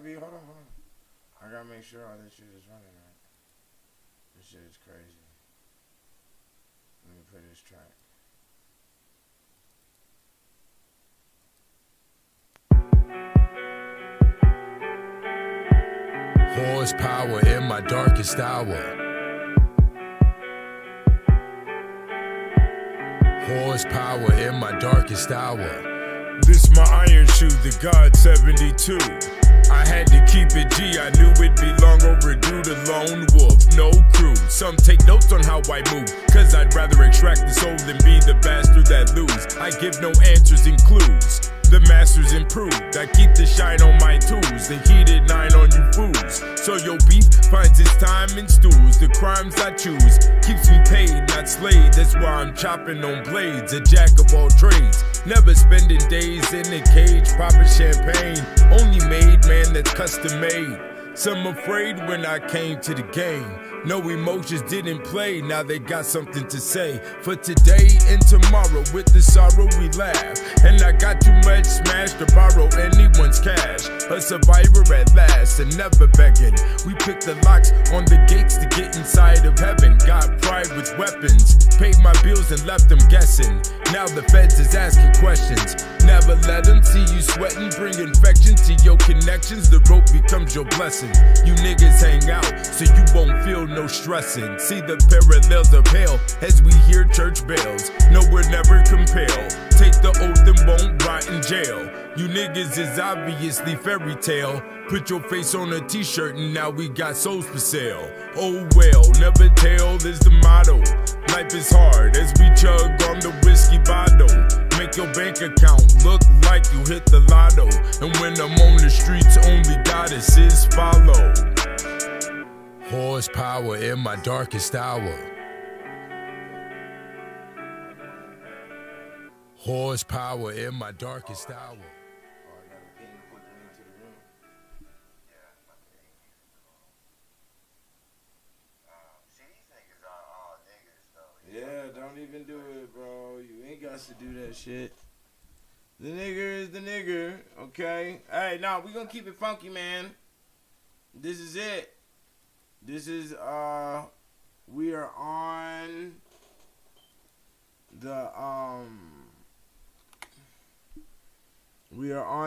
be. Hold on. I gotta make sure all this shit is running right. This shit is crazy. Let me play this track. Horsepower in my darkest hour. Horsepower in my darkest hour. This my iron shoe, the God 72. I had to keep it G, I knew it'd be long overdue. The lone wolf, no crew. Some take notes on how I move, cause I'd rather extract the soul than be the bastard that lose. I give no answers and clues. The master's improved. I keep the shine on my tools, the heated 9 on you fools. So your beef finds its time in stools. The crimes I choose keeps me paid, not slayed. That's why I'm chopping on blades, a jack of all trades. Never spending days in a cage, popping champagne. Only made man that's custom made. Some afraid when I came to the game. No emotions didn't play, now they got something to say. For today and tomorrow, with the sorrow we laugh. And I got too much smash to borrow anyone's cash. A survivor at last and never begging. We picked the locks on the gates to get inside of heaven. Got pride with weapons, paid my bills and left them guessing. Now the feds is asking questions. Never let them see you sweating, bring infection to your connections. The rope becomes your blessing. You niggas hang out so you won't feel no stressing. See the parallels of hell as we hear church bells. No, we're never compelled. Take the oath and won't rot in jail. You niggas is obviously fairy tale. Put your face on a t-shirt and now we got souls for sale. Oh well, never tell is the motto. Life is hard as we chug on the whiskey bottle. Make your bank account look like you hit the lotto. And when I'm on the streets, only goddesses follow. Horsepower in my darkest hour. Horsepower in my darkest hour. Yeah, don't even do it, bro. You ain't got to do that shit. The nigger is the nigger, okay? Hey, nah, we gonna keep it funky, man. This is it. This is, we are on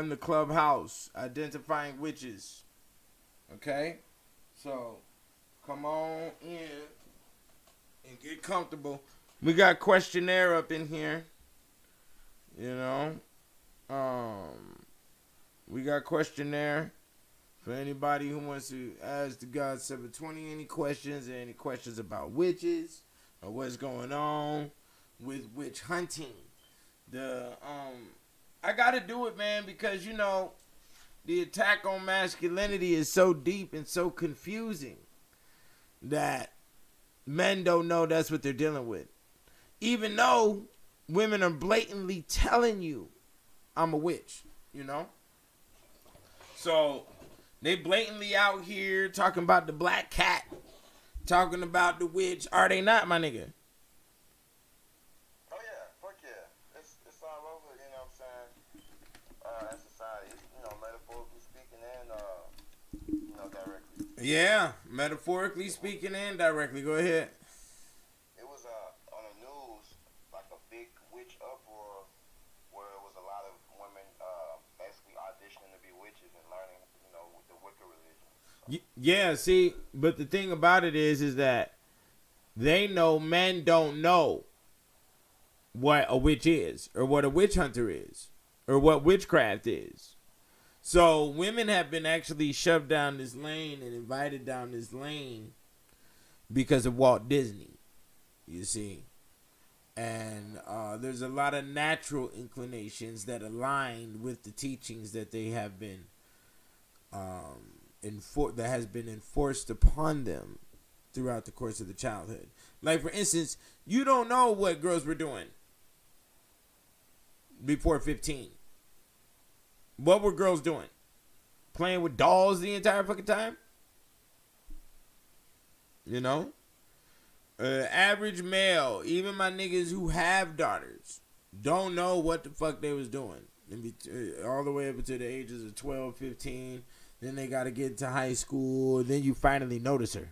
the Clubhouse, identifying witches, okay? So, come on in and get comfortable. We got questionnaire up in here, you know. We got questionnaire for anybody who wants to ask the God 720 any questions, or any questions about witches or what's going on with witch hunting. I gotta do it, man, because you know the attack on masculinity is so deep and so confusing that men don't know that's what they're dealing with. Even though women are blatantly telling you, I'm a witch, you know? So, they blatantly out here talking about the black cat, talking about the witch. Are they not, my nigga? Oh, yeah. Fuck yeah. It's all over, you know what I'm saying? In society, you know, metaphorically speaking and, you know, directly. Yeah, metaphorically speaking and directly. Go ahead. It was on the news, like a big witch uproar, where it was a lot of women basically auditioning to be witches and learning, you know, with the Wicca religion. Yeah, see, but the thing about it is that they know men don't know what a witch is, or what a witch hunter is, or what witchcraft is. So women have been actually shoved down this lane and invited down this lane because of Walt Disney, you see. And there's a lot of natural inclinations that align with the teachings that they have been that has been enforced upon them throughout the course of the childhood. Like, for instance, you don't know what girls were doing before 15. What were girls doing? Playing with dolls the entire fucking time? You know? Average male, even my niggas who have daughters, don't know what the fuck they was doing. All the way up to the ages of 12, 15. Then they got to get to high school. Then you finally notice her.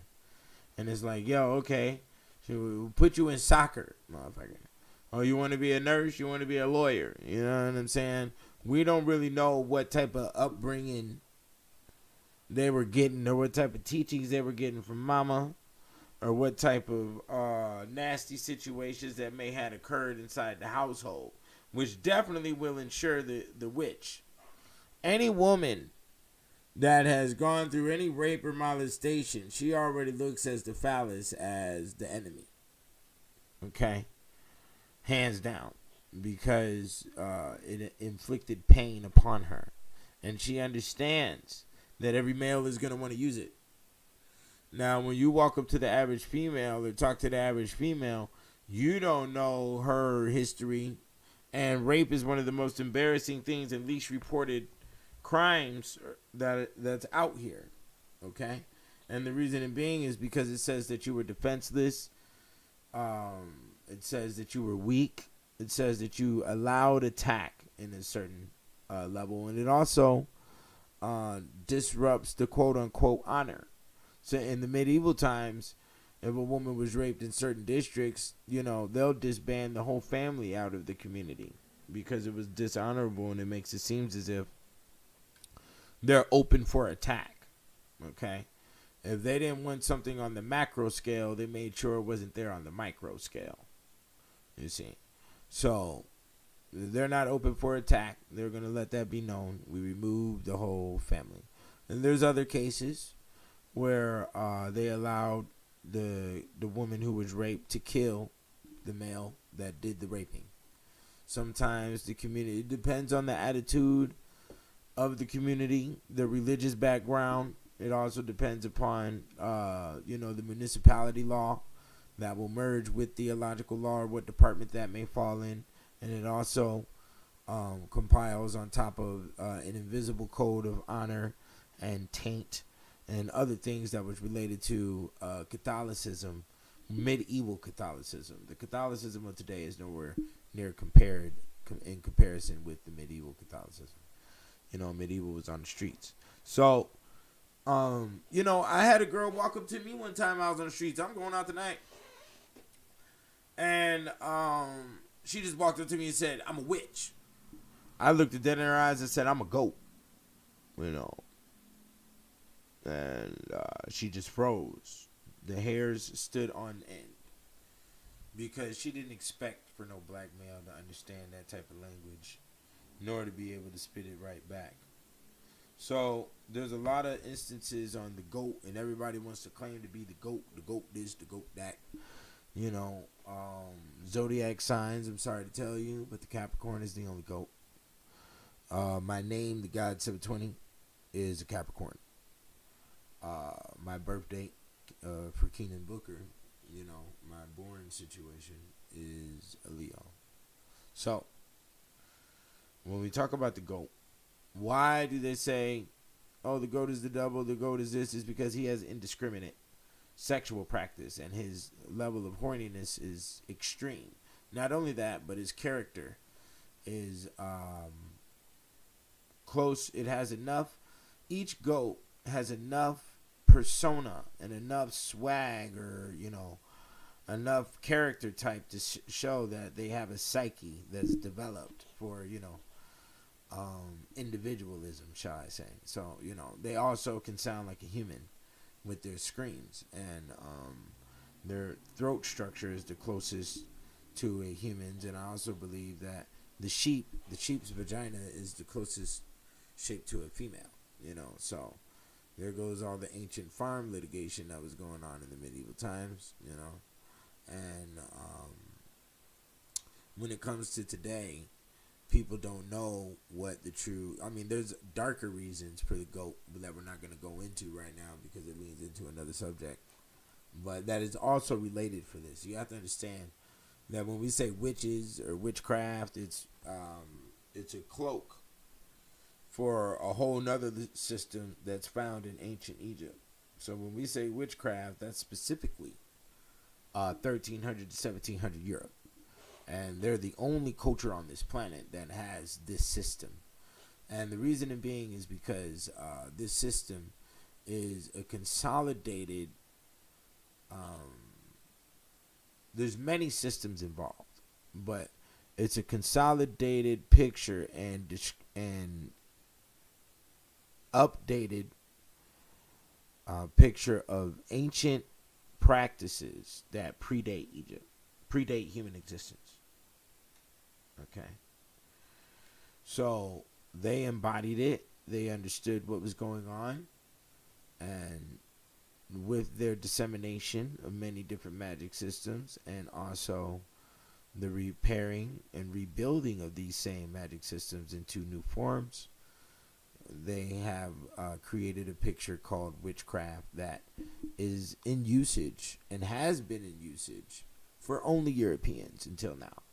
And it's like, yo, okay. We'll put you in soccer, motherfucker. Oh, you want to be a nurse? You want to be a lawyer? You know what I'm saying? We don't really know what type of upbringing they were getting or what type of teachings they were getting from mama or what type of nasty situations that may have occurred inside the household, which definitely will ensure the witch. Any woman that has gone through any rape or molestation, she already looks as the phallus as the enemy. Okay? Hands down. Because it inflicted pain upon her. And she understands that every male is going to want to use it. Now, when you walk up to the average female or talk to the average female, you don't know her history. And rape is one of the most embarrassing things and least reported crimes that's out here. Okay? And the reason being is because it says that you were defenseless. It says that you were weak. It says that you allowed attack in a certain level. And it also disrupts the quote-unquote honor. So in the medieval times, if a woman was raped in certain districts, you know, they'll disband the whole family out of the community because it was dishonorable, and it makes it seem as if they're open for attack. Okay? If they didn't want something on the macro scale, they made sure it wasn't there on the micro scale. You see? So they're not open for attack. They're going to let that be known. We remove the whole family. And there's other cases where they allowed the woman who was raped to kill the male that did the raping. Sometimes the community, it depends on the attitude of the community, the religious background. It also depends upon, the municipality law that will merge with theological law or what department that may fall in. And it also compiles on top of an invisible code of honor and taint and other things that was related to Catholicism, medieval Catholicism. The Catholicism of today is nowhere near in comparison with the medieval Catholicism. You know, medieval was on the streets. So, I had a girl walk up to me one time. I was on the streets. I'm going out tonight. And she just walked up to me and said, I'm a witch. I looked at dead in her eyes and said, I'm a goat. You know. And she just froze. The hairs stood on end. Because she didn't expect for no black male to understand that type of language, nor to be able to spit it right back. So there's a lot of instances on the goat, and everybody wants to claim to be the goat this, the goat that. You know, zodiac signs, I'm sorry to tell you, but the Capricorn is the only goat. My name, the God 720, is a Capricorn. My birth date for Keenan Booker, my born situation is a Leo. So, when we talk about the goat, why do they say, oh, the goat is the devil, the goat is this? Is because he has indiscriminate sexual practice and his level of horniness is extreme. Not only that, but his character is close. It has enough. Each goat has enough persona and enough swag or enough character type to show that they have a psyche that's developed for individualism, shall I say. So they also can sound like a human with their screams, and their throat structure is the closest to a human's. And I also believe that the sheep's vagina is the closest shape to a female. So there goes all the ancient farm litigation that was going on in the medieval times. And when it comes to today, people don't know what the true. I mean, there's darker reasons for the goat that we're not going to go into right now because it leads into another subject. But that is also related for this. You have to understand that when we say witches or witchcraft, it's a cloak for a whole nother system that's found in ancient Egypt. So when we say witchcraft, that's specifically 1300 to 1700 Europe. And they're the only culture on this planet that has this system. And the reasoning being is because this system is a consolidated. There's many systems involved, but it's a consolidated picture and updated picture of ancient practices that predate Egypt, predate human existence. Okay. So they embodied it. They understood what was going on. And with their dissemination of many different magic systems and also the repairing and rebuilding of these same magic systems into new forms, they have created a picture called witchcraft that is in usage and has been in usage for only Europeans until now.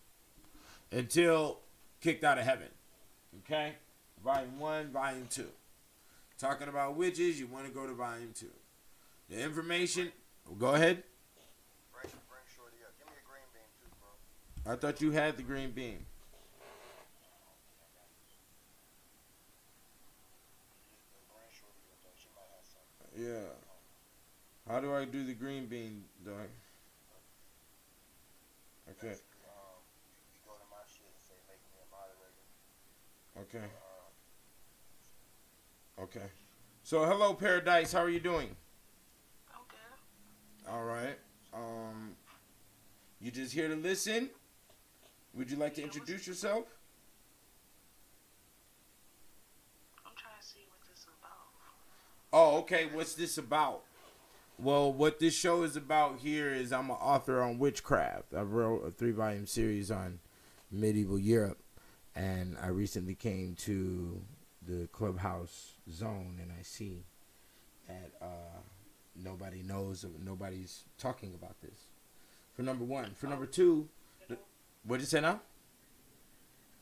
Until Kicked Out of Heaven. Okay? Volume 1, Volume 2. Talking about witches, you want to go to Volume 2. The information, go ahead. Bring Shorty up. Give me a green bean too, bro. I thought you had the green bean. Yeah. How do I do the green bean, dog? Okay. You go to my shit and say make me a moderator. Okay. Okay. So hello, Paradise. How are you doing? I'm good. All right. You just here to listen? Would you like to introduce yourself? I'm trying to see what this is about. Oh, okay. What's this about? Well, what this show is about here is I'm an author on witchcraft. I wrote a 3-volume series on medieval Europe, and I recently came to the Clubhouse zone, and I see that nobody knows, nobody's talking about this. For number one. For number two, what did you say now?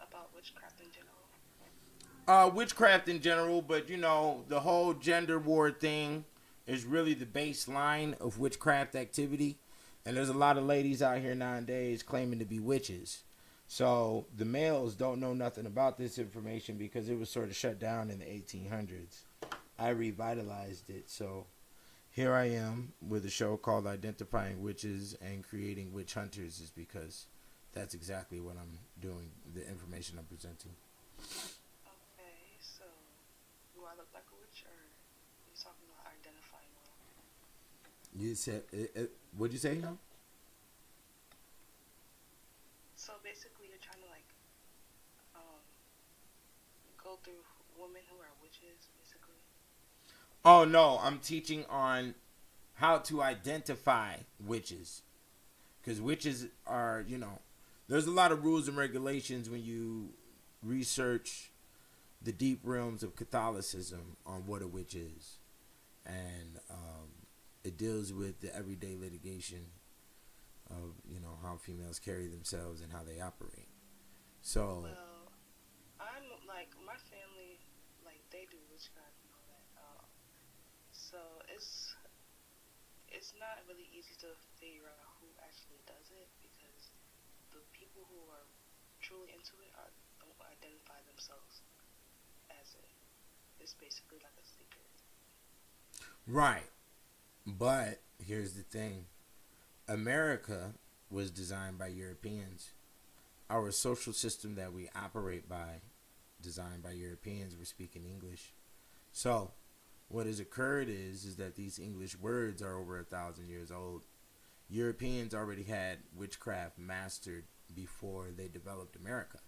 About witchcraft in general. Witchcraft in general, but you know, the whole gender war thing is really the baseline of witchcraft activity. And there's a lot of ladies out here nowadays claiming to be witches. So the males don't know nothing about this information because it was sort of shut down in the 1800s. I revitalized it. So here I am with a show called Identifying Witches and Creating Witch Hunters, is because that's exactly what I'm doing, the information I'm presenting. Okay, so do I look like a witch, or are you talking about identifying one? You said, what'd you say now? So basically, you're trying to go through women who are witches, basically. Oh no, I'm teaching on how to identify witches. Because witches are, you know, there's a lot of rules and regulations when you research the deep realms of Catholicism on what a witch is. And it deals with the everyday litigation of, you know, how females carry themselves and how they operate. So, Well, I'm like, my family, like, they do witchcraft and all that. So it's not really easy to figure out who actually does it, because the people who are truly into it don't identify themselves as it. It's basically like a secret. right. But here's the thing. America was designed by Europeans. Our social system that we operate by, designed by Europeans, we're speaking English. So, what has occurred is that these English words are over 1,000 years old. Europeans already had witchcraft mastered before they developed America.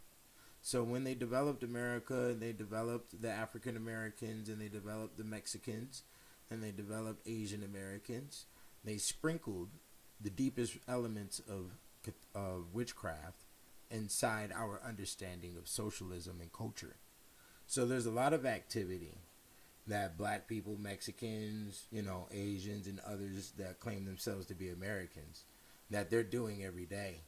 So when they developed America, they developed the African Americans, and they developed the Mexicans, and they developed Asian Americans. They sprinkled the deepest elements of witchcraft inside our understanding of socialism and culture. So there's a lot of activity that black people, Mexicans, you know, Asians, and others that claim themselves to be Americans, that they're doing every day.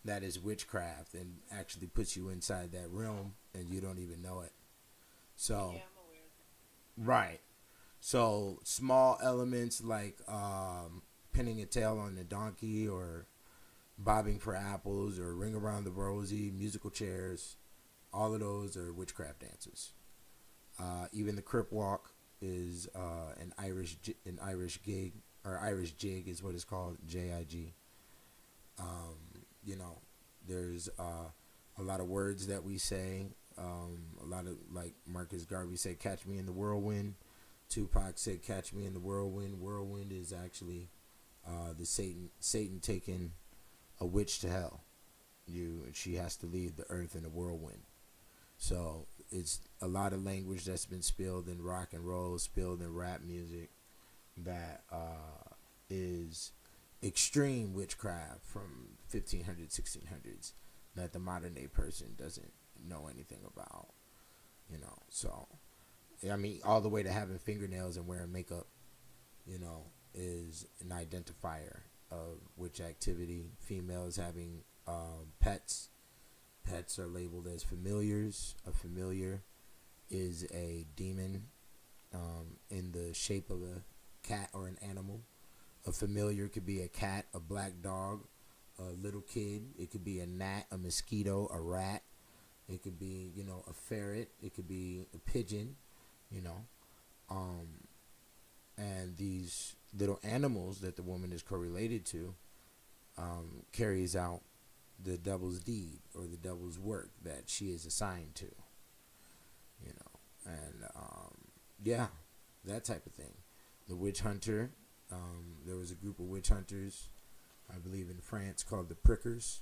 That is witchcraft, and actually puts you inside that realm and you don't even know it. So, Yeah, I'm aware of it. right. So small elements like pinning a tail on a donkey, or bobbing for apples, or ring around the rosy, musical chairs, all of those are witchcraft dances. Even the Crip Walk is an Irish gig, or Irish jig is what it's called, JIG. You know, there's a lot of words that we say. A lot of, like Marcus Garvey said, "Catch me in the whirlwind." Tupac said, "Catch me in the whirlwind." Whirlwind is actually the Satan taking a witch to hell. She has to leave the earth in a whirlwind. So it's a lot of language that's been spilled in rock and roll, spilled in rap music, that is extreme witchcraft from 1500s, 1600s, that the modern day person doesn't know anything about. You know, so I mean, all the way to having fingernails and wearing makeup, you know, is an identifier of witch activity. Females having pets. Pets are labeled as familiars. A familiar is a demon in the shape of a cat or an animal. A familiar could be a cat, a black dog, a little kid. It could be a gnat, a mosquito, a rat. It could be, you know, a ferret. It could be a pigeon, you know. And these little animals that the woman is correlated to carries out the devil's deed or the devil's work that she is assigned to, you know. And yeah, that type of thing. The witch hunter, there was a group of witch hunters, I believe in France, called the prickers.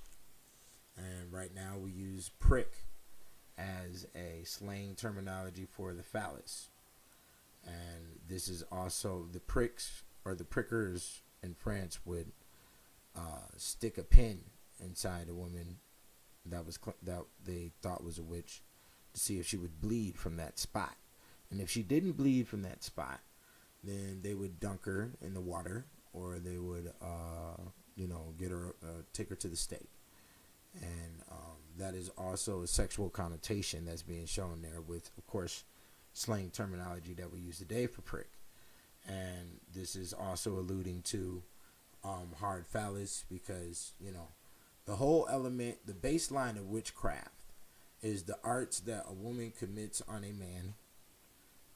And right now we use prick as a slang terminology for the phallus. And this is also the pricks, or the prickers in France would stick a pin inside a woman that they thought was a witch, to see if she would bleed from that spot. And if she didn't bleed from that spot, then they would dunk her in the water, or they would get her, take her to the stake. And that is also a sexual connotation that's being shown there, with, of course, slang terminology that we use today for prick. And this is also alluding to hard phallus, because, you know, the whole element, the baseline of witchcraft is the arts that a woman commits on a man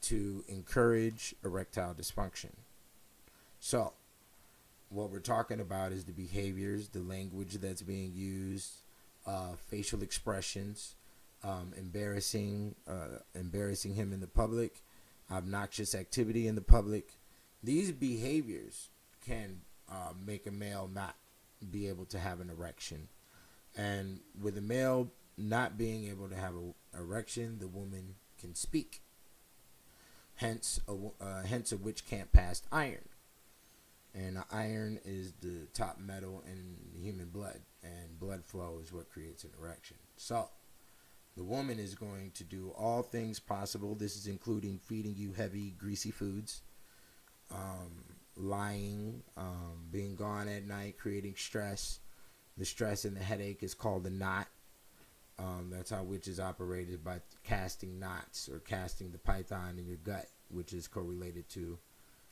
to encourage erectile dysfunction. So what we're talking about is the behaviors, the language that's being used, facial expressions, embarrassing him in the public, obnoxious activity in the public. These behaviors can make a male not be able to have an erection. And with a male not being able to have an erection, the woman can speak. Hence a witch can't pass iron. And iron is the top metal in human blood, and blood flow is what creates an erection. So the woman is going to do all things possible. This is including feeding you heavy, greasy foods, lying, being gone at night, creating stress. The stress and the headache is called a knot. That's how witches operated, by casting knots, or casting the python in your gut, which is correlated to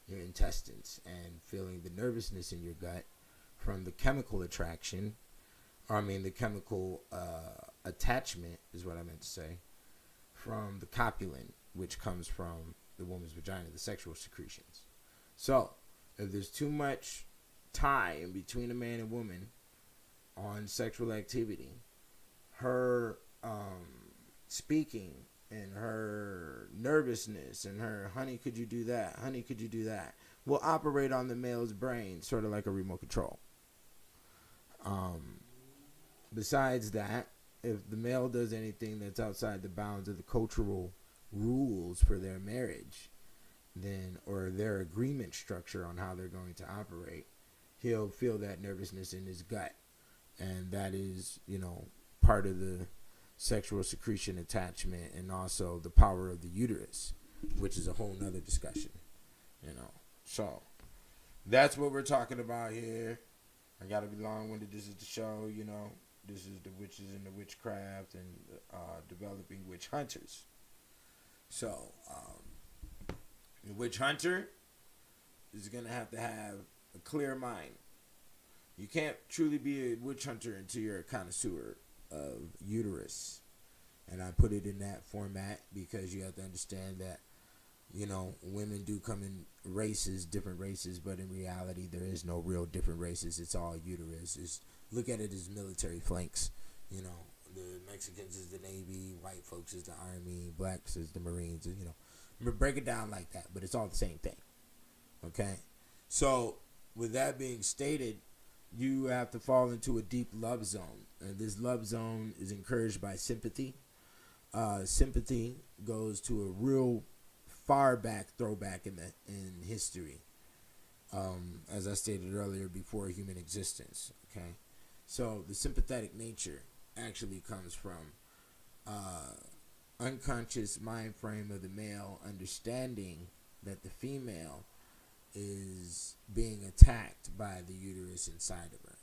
your intestines, and feeling the nervousness in your gut from the chemical attraction, the chemical attachment is what I meant to say, from the copulin, which comes from the woman's vagina, the sexual secretions. So if there's too much time between a man and woman on sexual activity, her speaking and her nervousness and her "honey, could you do that? Honey, could you do that?" will operate on the male's brain, sort of like a remote control. Besides that, if the male does anything that's outside the bounds of the cultural rules for their marriage, then, or their agreement structure on how they're going to operate, he'll feel that nervousness in his gut. And that is, you know, part of the sexual secretion attachment, and also the power of the uterus, which is a whole nother discussion, you know. So that's what we're talking about here. I gotta be long-winded. This is the show, you know. This is the witches and the witchcraft, and developing witch hunters. So the witch hunter is gonna have to have a clear mind. You can't truly be a witch hunter until you're a connoisseur of uterus And I put it in that format because you have to understand that, you know, women do come in races, different races, but in reality, there is no real different races. It's all uterus. Look at it as military flanks. You know, the Mexicans is the Navy, white folks is the Army, blacks is the Marines. You know, break it down like that, but it's all the same thing. Okay? So, with that being stated, you have to fall into a deep love zone. And this love zone is encouraged by sympathy. Sympathy goes to a real far back throwback in history, as I stated earlier, before human existence. Okay, so the sympathetic nature actually comes from unconscious mind frame of the male understanding that the female is being attacked by the uterus inside of her.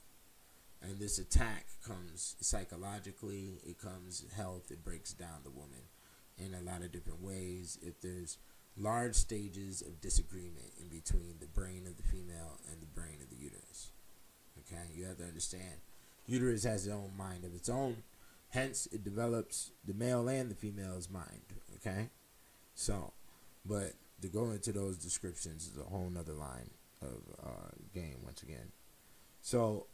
And this attack comes psychologically, it comes health, it breaks down the woman in a lot of different ways. If there's large stages of disagreement in between the brain of the female and the brain of the uterus. Okay, you have to understand, uterus has its own mind of its own, hence it develops the male and the female's mind. Okay, so, but to go into those descriptions is a whole nother line of game once again. So,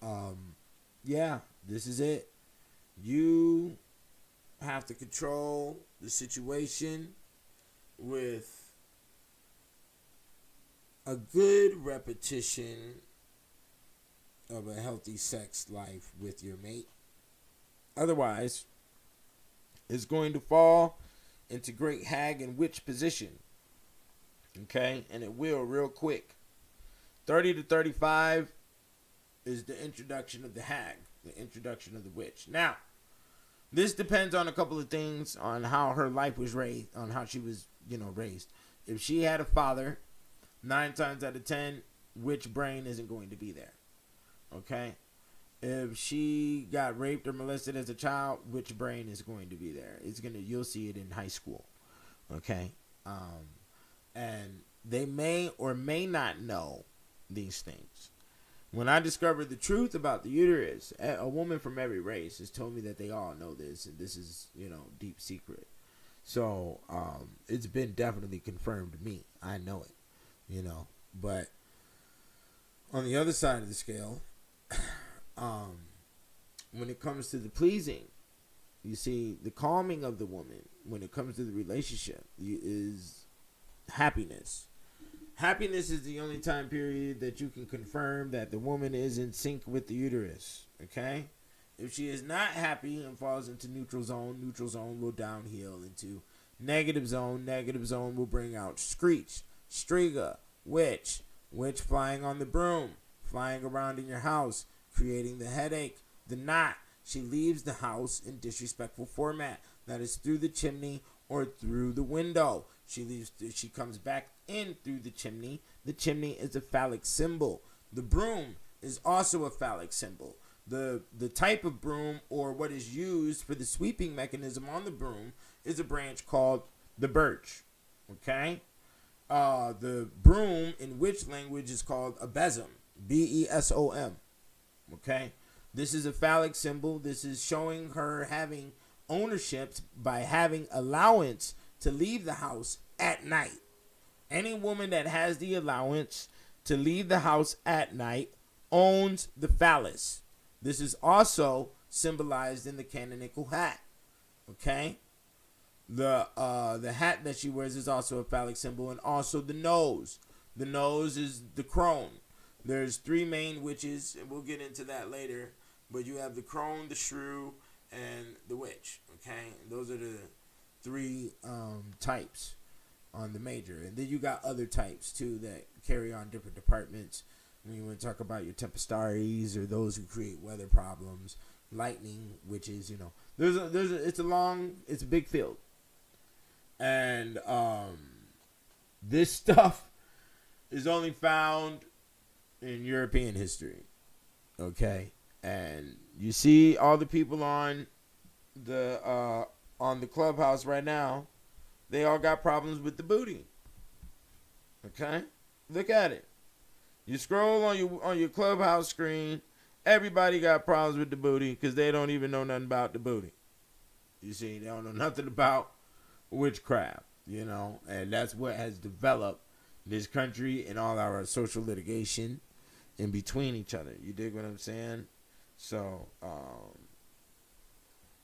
yeah, this is it. You have to control the situation with a good repetition of a healthy sex life with your mate. Otherwise, it's going to fall into great hag and witch position. Okay? And it will real quick. 30 to 35 is the introduction of the hag, the introduction of the witch. Now, this depends on a couple of things, on how her life was raised, on how she was, raised. If she had a father, 9 times out of 10, witch brain isn't going to be there. Okay? If she got raped or molested as a child, witch brain is going to be there. You'll see it in high school. Okay? And they may or may not know these things. When I discovered the truth about the uterus, a woman from every race has told me that they all know this, and this is, deep secret. So, it's been definitely confirmed to me. I know it, But on the other side of the scale, when it comes to the pleasing, you see, the calming of the woman, when it comes to the relationship, is happiness. Happiness is the only time period that you can confirm that the woman is in sync with the uterus. Okay? If she is not happy and falls into neutral zone will downhill into negative zone. Negative zone will bring out screech, striga, witch flying on the broom, flying around in your house, creating the headache, the knot. She leaves the house in disrespectful format. That is through the chimney or through the window. She comes back in through the chimney. The chimney is a phallic symbol. The broom is also a phallic symbol. The type of broom, or what is used for the sweeping mechanism on the broom, is a branch called the birch. Okay? The broom in witch language is called a besom. B-E-S-O-M. Okay? This is a phallic symbol. This is showing her having ownership by having allowance to leave the house at night. Any woman that has the allowance to leave the house at night owns the phallus. This is also symbolized in the canonical hat. Okay? The hat that she wears is also a phallic symbol, and also the nose. The nose is the crone. There's 3 main witches, and we'll get into that later. But you have the crone, the shrew, and the witch. Okay? And those are the 3 types on the major. And then you got other types too that carry on different departments. When you want to talk about your tempestaries, or those who create weather problems, lightning, which is, it's a big field. And this stuff is only found in European history. Okay? And you see all the people on the clubhouse right now, they all got problems with the booty. Okay? Look at it. You scroll on your clubhouse screen, everybody got problems with the booty because they don't even know nothing about the booty. You see, they don't know nothing about witchcraft, you know, and that's what has developed this country and all our social litigation in between each other. You dig what I'm saying? So,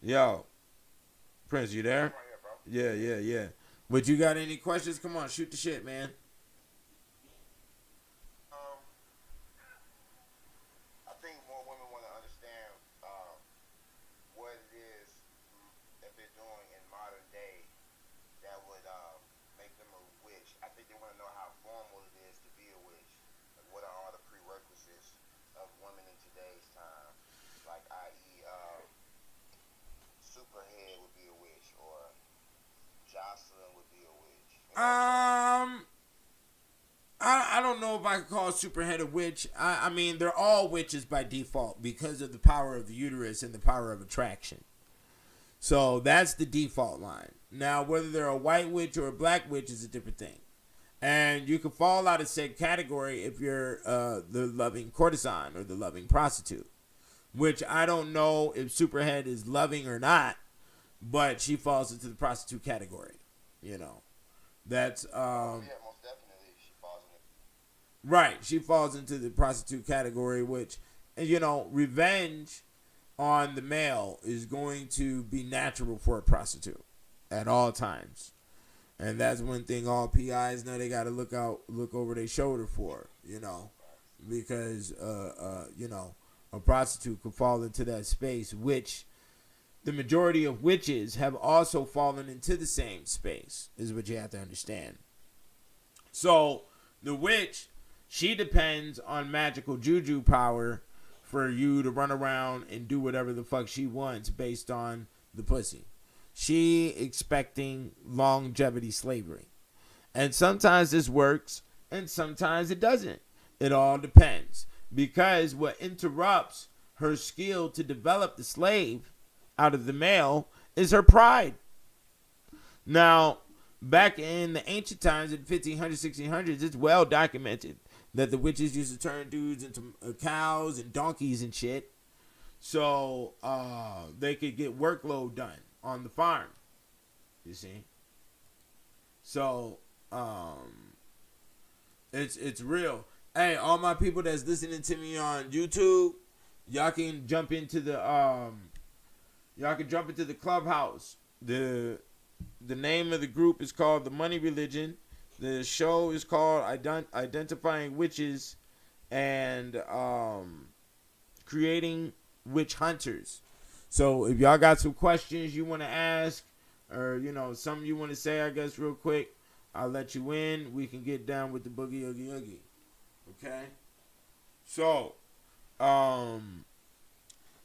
yo, Prince, you there? Yeah. But you got any questions? Come on, shoot the shit, man. I think more women want to understand what it is that they're doing in modern day that would make them a witch. I think they want to know how formal it is to be a witch. Like, what are all the prerequisites of women in today's time? Like, i.e., Superhead would be a witch, or Jocelyn would be a witch. You know I don't know if I could call Superhead a witch. I mean, they're all witches by default because of the power of the uterus and the power of attraction. So that's the default line. Now, whether they're a white witch or a black witch is a different thing. And you can fall out of said category if you're the loving courtesan or the loving prostitute. Which I don't know if Superhead is loving or not, but she falls into the prostitute category. You know, that's yeah, most definitely she falls in it. right. She falls into the prostitute category, which, you know, revenge on the male is going to be natural for a prostitute at all times. And that's one thing all PIs know they got to look over their shoulder for, you know, because, you know, a prostitute could fall into that space, which the majority of witches have also fallen into the same space, is what you have to understand. So the witch, she depends on magical juju power for you to run around and do whatever the fuck she wants based on the pussy. She expecting longevity slavery. And sometimes this works and sometimes it doesn't. It all depends. Because what interrupts her skill to develop the slave out of the male is her pride. Now, back in the ancient times, in 1500s, 1600s, it's well documented that the witches used to turn dudes into cows and donkeys and shit so they could get workload done on the farm. You see? So, it's real. Hey, all my people that's listening to me on YouTube, y'all can jump into the clubhouse. The name of the group is called The Money Religion. The show is called Identifying Witches and Creating Witch Hunters. So if y'all got some questions you want to ask, or you know something you want to say, I guess real quick, I'll let you in. We can get down with the boogie oogie oogie. Okay, so,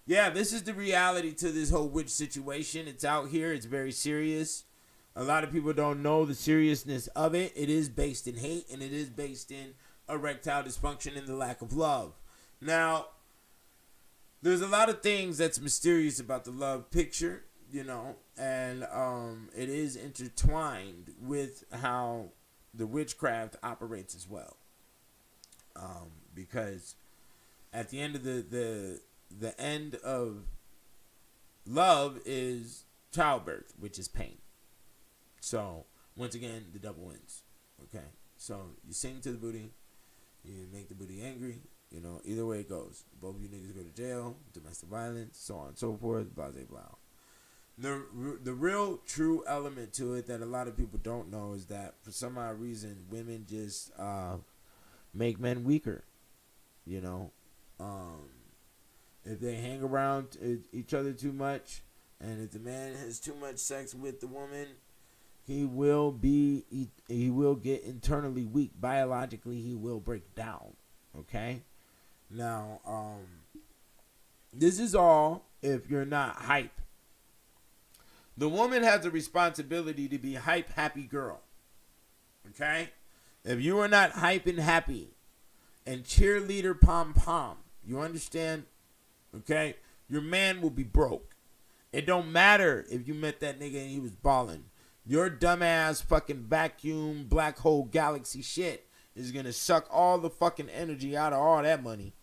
yeah, this is the reality to this whole witch situation. It's out here. It's very serious. A lot of people don't know the seriousness of it. It is based in hate, and it is based in erectile dysfunction and the lack of love. Now, there's a lot of things that's mysterious about the love picture, you know, and it is intertwined with how the witchcraft operates as well. Because at the end of the end of love is childbirth, which is pain. So once again, the devil wins. Okay, so you sing to the booty, you make the booty angry. You know, either way it goes. Both of you niggas go to jail, domestic violence, so on and so forth. Blah blah blah. The real true element to it that a lot of people don't know is that for some odd reason women just make men weaker. You know, if they hang around each other too much, and if the man has too much sex with the woman, he will get internally weak. Biologically, he will break down. Okay, now this is all if you're not hype. The woman has a responsibility to be hype, happy girl. Okay, if you are not hype and happy and cheerleader pom-pom, you understand? Okay? Your man will be broke. It don't matter if you met that nigga and he was balling. Your dumbass fucking vacuum black hole galaxy shit is gonna suck all the fucking energy out of all that money.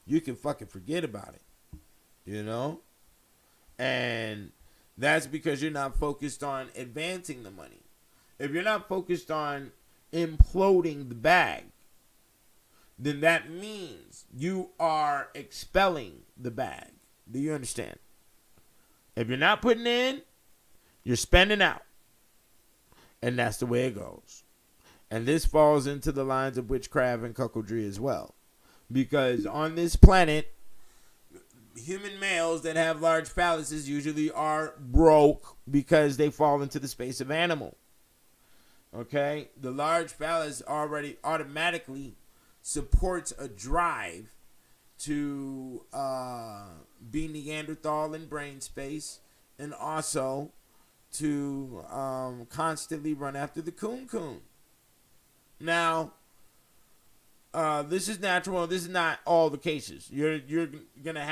You can fucking forget about it. You know? And That's because you're not focused on advancing the money. If you're not focused on imploding the bag, then that means you are expelling the bag. Do you understand? If you're not putting in, you're spending out. And that's the way it goes. And this falls into the lines of witchcraft and cuckoldry as well. Because on this planet, human males that have large phalluses usually are broke because they fall into the space of animal. Okay? The large phallus already automatically supports a drive to be Neanderthal in brain space, and also to constantly run after the coon. Now, this is natural. This is not all the cases. You're not gonna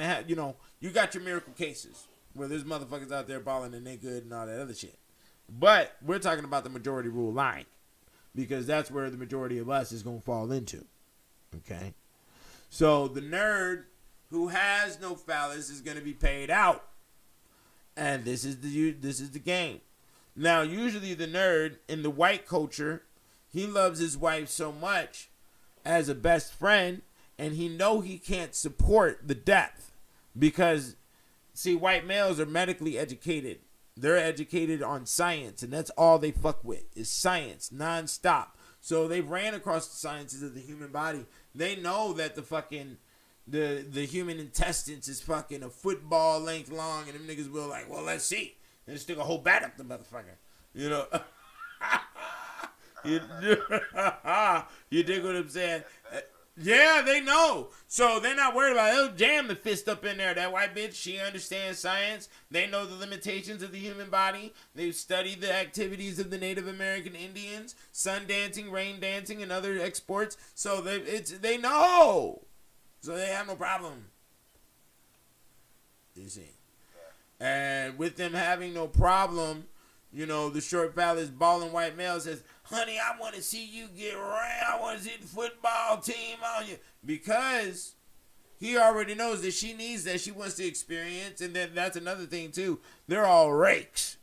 have. You got your miracle cases where there's motherfuckers out there balling and they good and all that other shit. But we're talking about the majority rule line, because that's where the majority of us is gonna fall into. Okay, so the nerd who has no phallus is gonna be paid out, and this is the game. Now, usually the nerd in the white culture, he loves his wife so much as a best friend, and he can't support the death, because, see, white males are medically educated. They're educated on science, and that's all they fuck with is science nonstop. So they've ran across the sciences of the human body. They know that the human intestines is fucking a football length long, and them niggas will like, well, let's see. And just stick a whole bat up the motherfucker. You dig what I'm saying? Yeah, they know. So they're not worried about it. They'll jam the fist up in there. That white bitch, she understands science. They know the limitations of the human body. They've studied the activities of the Native American Indians, sun dancing, rain dancing, and other exports. So they know. So they have no problem. You see. And with them having no problem, the short phallus balling white male says, honey, I want to see you get around. I want to see the football team on you. Because he already knows that she needs that. She wants to experience. And then that's another thing, too. They're all rakes.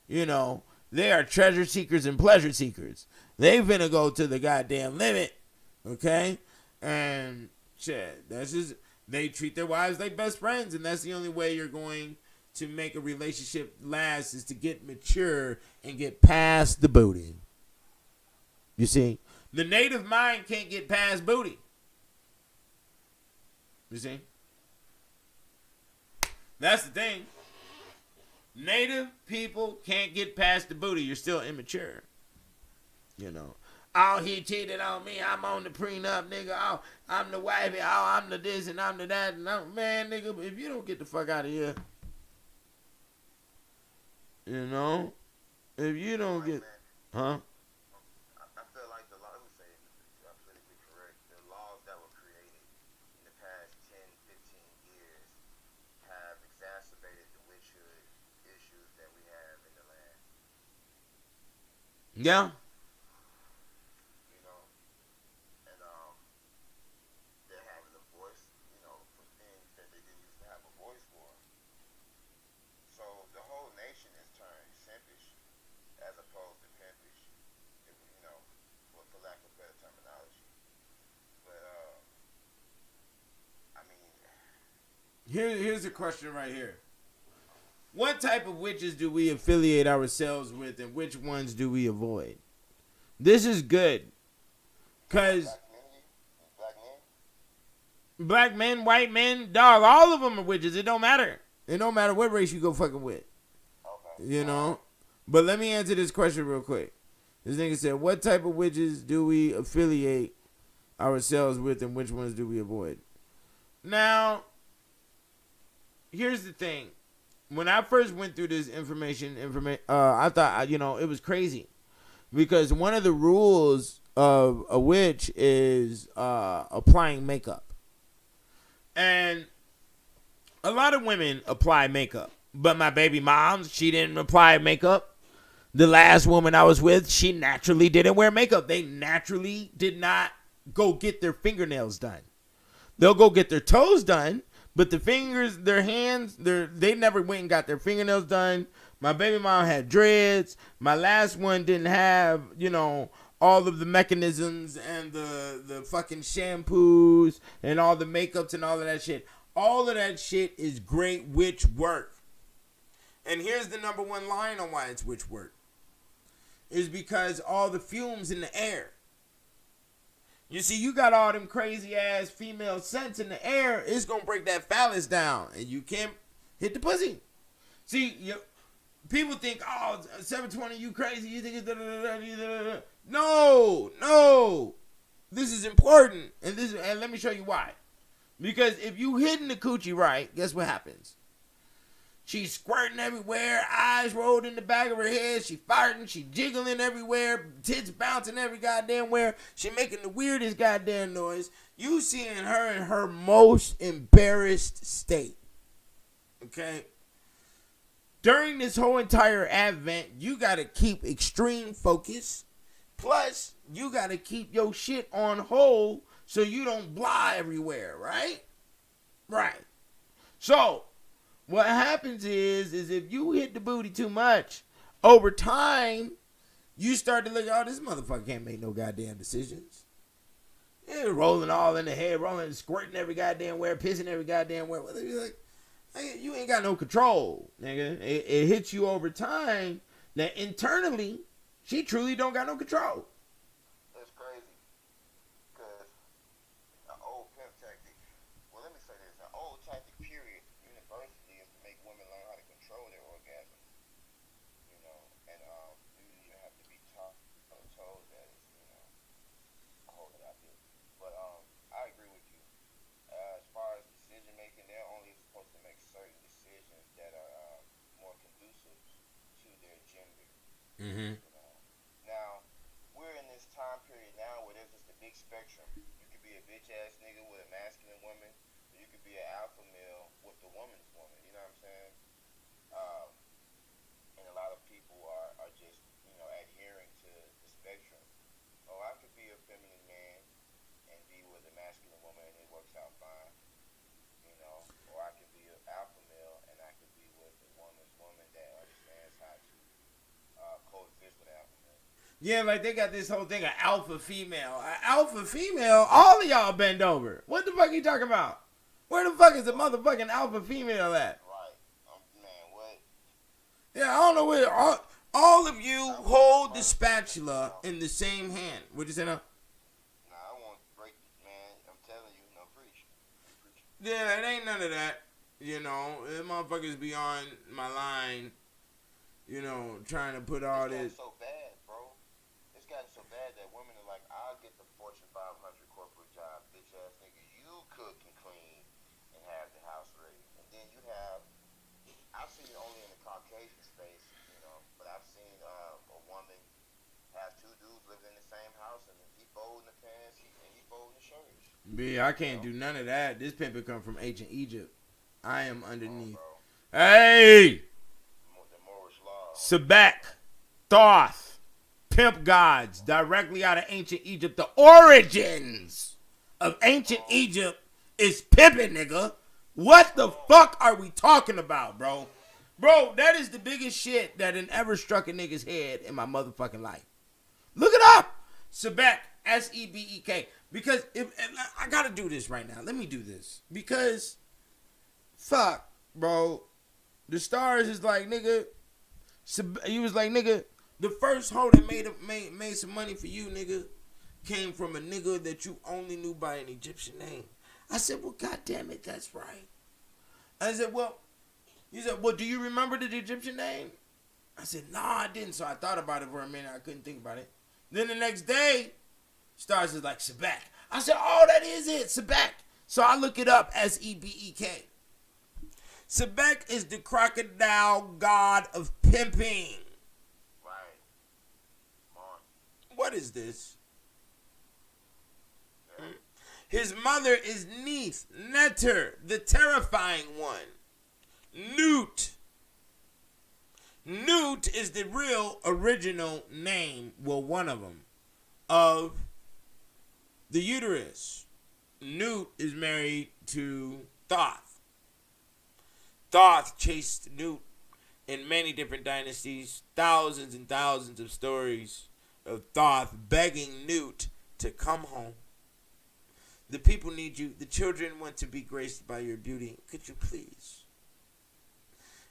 They are treasure seekers and pleasure seekers. They finna go to the goddamn limit. Okay? And shit, they treat their wives like best friends. And that's the only way you're going to make a relationship last, is to get mature and get past the booty. You see, the native mind can't get past booty. You see, that's the thing. Native people can't get past the booty. You're still immature. Oh, he cheated on me. I'm on the prenup, nigga. Oh, I'm the wifey. Oh, I'm the this and I'm the that. And man, nigga, if you don't get the fuck out of here, if you don't get, huh? I feel like the law, let me say it politically correct, the laws that were created in the past 10, 15 years have exacerbated the witchhood issues that we have in the land. Yeah. And they're having a voice, for things that they didn't used to have a voice for. So the whole nation is turned simpish as opposed to pimpish, for lack of better terminology. But here's a question right here. What type of witches do we affiliate ourselves with, and which ones do we avoid? This is good, cause black men, white men, dog, all of them are witches. It don't matter. It don't matter what race you go fucking with. Okay. But let me answer this question real quick. This nigga said, what type of witches do we affiliate ourselves with, and which ones do we avoid? Now, here's the thing. When I first went through this information, I thought, it was crazy. Because one of the rules of a witch is applying makeup. And a lot of women apply makeup. But my baby mom, she didn't apply makeup. The last woman I was with, she naturally didn't wear makeup. They naturally did not go get their fingernails done. They'll go get their toes done, But the fingers, their hands, they never went and got their fingernails done. My baby mom had dreads. My last one didn't have, all of the mechanisms and the fucking shampoos and all the makeups and all of that shit. All of that shit is great witch work. And here's the number one line on why it's witch work. Is because all the fumes in the air. You see, you got all them crazy ass female scents in the air. It's going to break that phallus down. And you can't hit the pussy. See, people think, 720, you crazy. You think it's da-da-da-da-da-da-da. No. This is important. And let me show you why. Because if you hitting the coochie right, guess what happens? She's squirting everywhere, eyes rolled in the back of her head. She farting, she jiggling everywhere, tits bouncing every goddamn where. She making the weirdest goddamn noise. You seeing her in her most embarrassed state. Okay? During this whole entire advent, you got to keep extreme focus. Plus, you got to keep your shit on hold so you don't blah everywhere, right? Right. So, what happens is if you hit the booty too much, over time, you start to look, this motherfucker can't make no goddamn decisions. Yeah, rolling all in the head, rolling, squirting every goddamn where, pissing every goddamn where. Like, you ain't got no control, nigga. It hits you over time that internally, she truly don't got no control. That's crazy. Because an old pimp tactic, well, let me say this, an old tactic period, universally, is to make women learn how to control their orgasms. And you even have to be told that it's, a whole other idea. But I agree with you. As far as decision making, they're only supposed to make certain decisions that are more conducive to their gender. Mm-hmm. Now, we're in this time period now where there's just a big spectrum. You could be a bitch ass nigga with a masculine woman, or you could be an alpha male with the woman's woman. You know what I'm saying? And a lot of people are just, adhering to the spectrum. Oh, I could be a feminine man and be with a masculine woman and it works out fine. Or I could be an alpha male and I could be with a woman that understands how to coexist with alpha male. Yeah, like they got this whole thing of alpha female. Alpha female, all of y'all bend over. What the fuck you talking about? Where the fuck is the motherfucking alpha female at? Right. Man, what? Yeah, I don't know where. All of you hold the spatula in the same hand. What'd you say now? Nah, I won't break, man. I'm telling you, no, preach. Yeah, it ain't none of that. The motherfuckers be on my line, trying to put all this. It's gotten so bad, bro. It's gotten so bad that women are like, I'll get the Fortune 500 corporate job, bitch ass nigga. You cook and clean and have the house ready. And then you have, I've seen it only in the Caucasian space, but I've seen a woman have two dudes living in the same house and he folding the pants and he folding the shirts. B, I can't do none of that. This pimpin' come from ancient Egypt. I am underneath. Oh, Hey! the Moorish law. Sebek, Thoth, pimp gods, directly out of ancient Egypt. The origins of ancient Egypt is pimping, nigga. What the fuck are we talking about, bro? Bro, that is the biggest shit that ever struck a nigga's head in my motherfucking life. Look it up. Sebek, S-E-B-E-K. Because I gotta do this right now. Let me do this. Because, fuck, bro. The stars is like, nigga. He was like, nigga, the first hoe that made some money for you, nigga, came from a nigga that you only knew by an Egyptian name. I said, well, goddamn it, that's right. I said, well, he said, well, do you remember the Egyptian name? I said, nah, I didn't. So I thought about it for a minute. I couldn't think about it. Then the next day, stars is like, Sebek. I said, oh, that is it, Sebek. So I look it up, S-E-B-E-K. Sebek is the crocodile god of pimping. Right. Come on. What is this? His mother is Neith, Neter, the terrifying one. Newt. Newt is the real original name, well, one of them, of the uterus. Newt is married to Thoth. Thoth chased Newt in many different dynasties. Thousands and thousands of stories of Thoth begging Newt to come home. The people need you. The children want to be graced by your beauty. Could you please?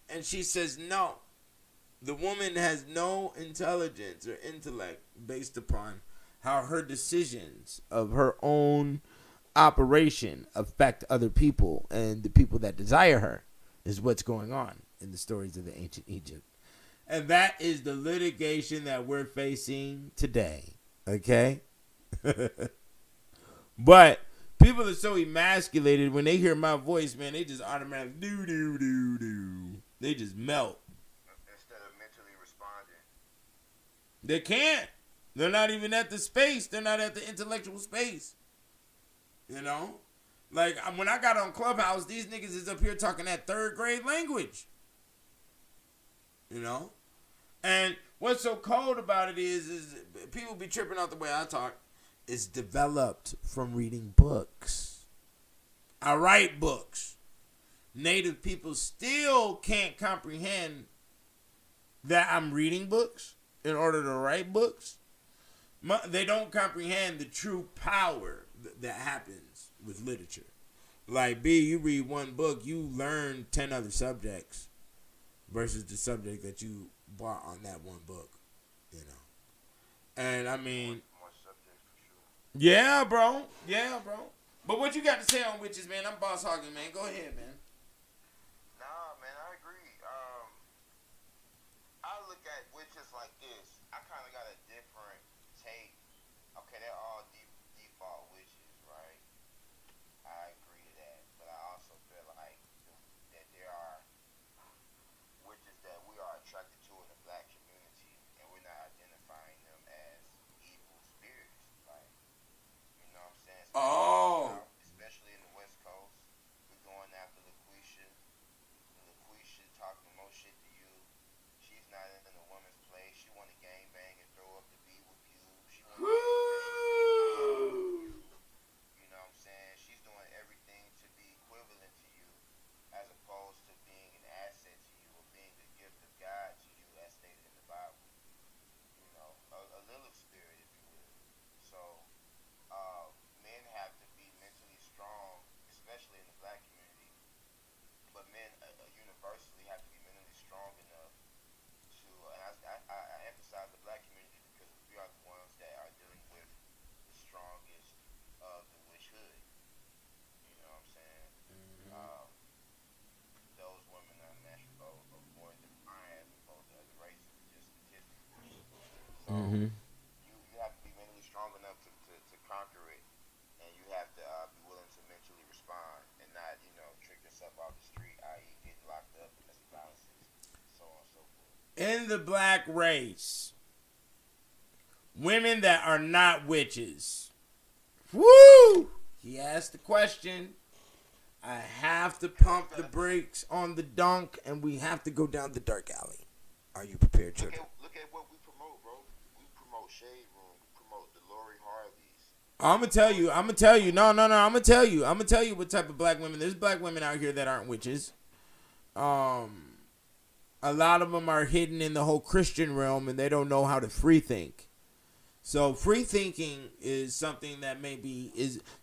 And she says no. The woman has no intelligence or intellect based upon how her decisions of her own operation affect other people and the people that desire her is what's going on in the stories of the ancient Egypt. And that is the litigation that we're facing today. Okay? But people are so emasculated when they hear my voice, man, they just automatically do. They just melt. Instead of mentally responding. They can't. They're not even at the space. They're not at the intellectual space. You know? Like, when I got on Clubhouse, these niggas is up here talking that third grade language. You know? And what's so cold about it is people be tripping out the way I talk. It's developed from reading books. I write books. Native people still can't comprehend that I'm reading books in order to write books. They don't comprehend the true power that happens with literature. Like, B, you read one book, you learn 10 other subjects versus the subject that you bought on that one book, you know. And, I mean, More subjects for sure. yeah, bro. But what you got to say on witches, man? I'm boss hogging, man. Go ahead, man. Nah, man, I agree. I look at witches like this. I kind of got a different take. Okay, they're all default witches, right? I agree to that. But I also feel like that there are witches that we are attracted to in the black community, and we're not identifying them as evil spirits. Like, you know what I'm saying? Oh. Especially in the West Coast, we're going after LaQuisha. LaQuisha talking more shit to you. She's not in a woman's place. She want to gang bang and throw up the beat with you. She want to you know what I'm saying? She's doing everything to be equivalent to you, as opposed to being an asset to you or being the gift of God to you, as stated in the Bible. You know, a little spirit, if you will. So, men have to be mentally strong, especially in the black community. But men universally have to be mentally strong enough to, and I emphasize the black community because we are the ones that are dealing with the strongest of the witch hood. You know what I'm saying? Those women are natural or more defiant as opposed to other races, just statistically. So you have to be mentally strong enough to conquer it, and you have to be willing to mentally respond and not, trick yourself off the street, i.e. getting locked up, domestic violence, so on and so forth. In the black race, women that are not witches. Woo! He asked the question. I have to pump the brakes on the dunk, and we have to go down the dark alley. Are you prepared, children? Look at what we promote, bro. We promote Shade Room. We promote the Lori Harveys. I'm gonna tell you. No. I'm gonna tell you what type of black women. There's black women out here that aren't witches. A lot of them are hidden in the whole Christian realm, and they don't know how to free think. So free thinking is something that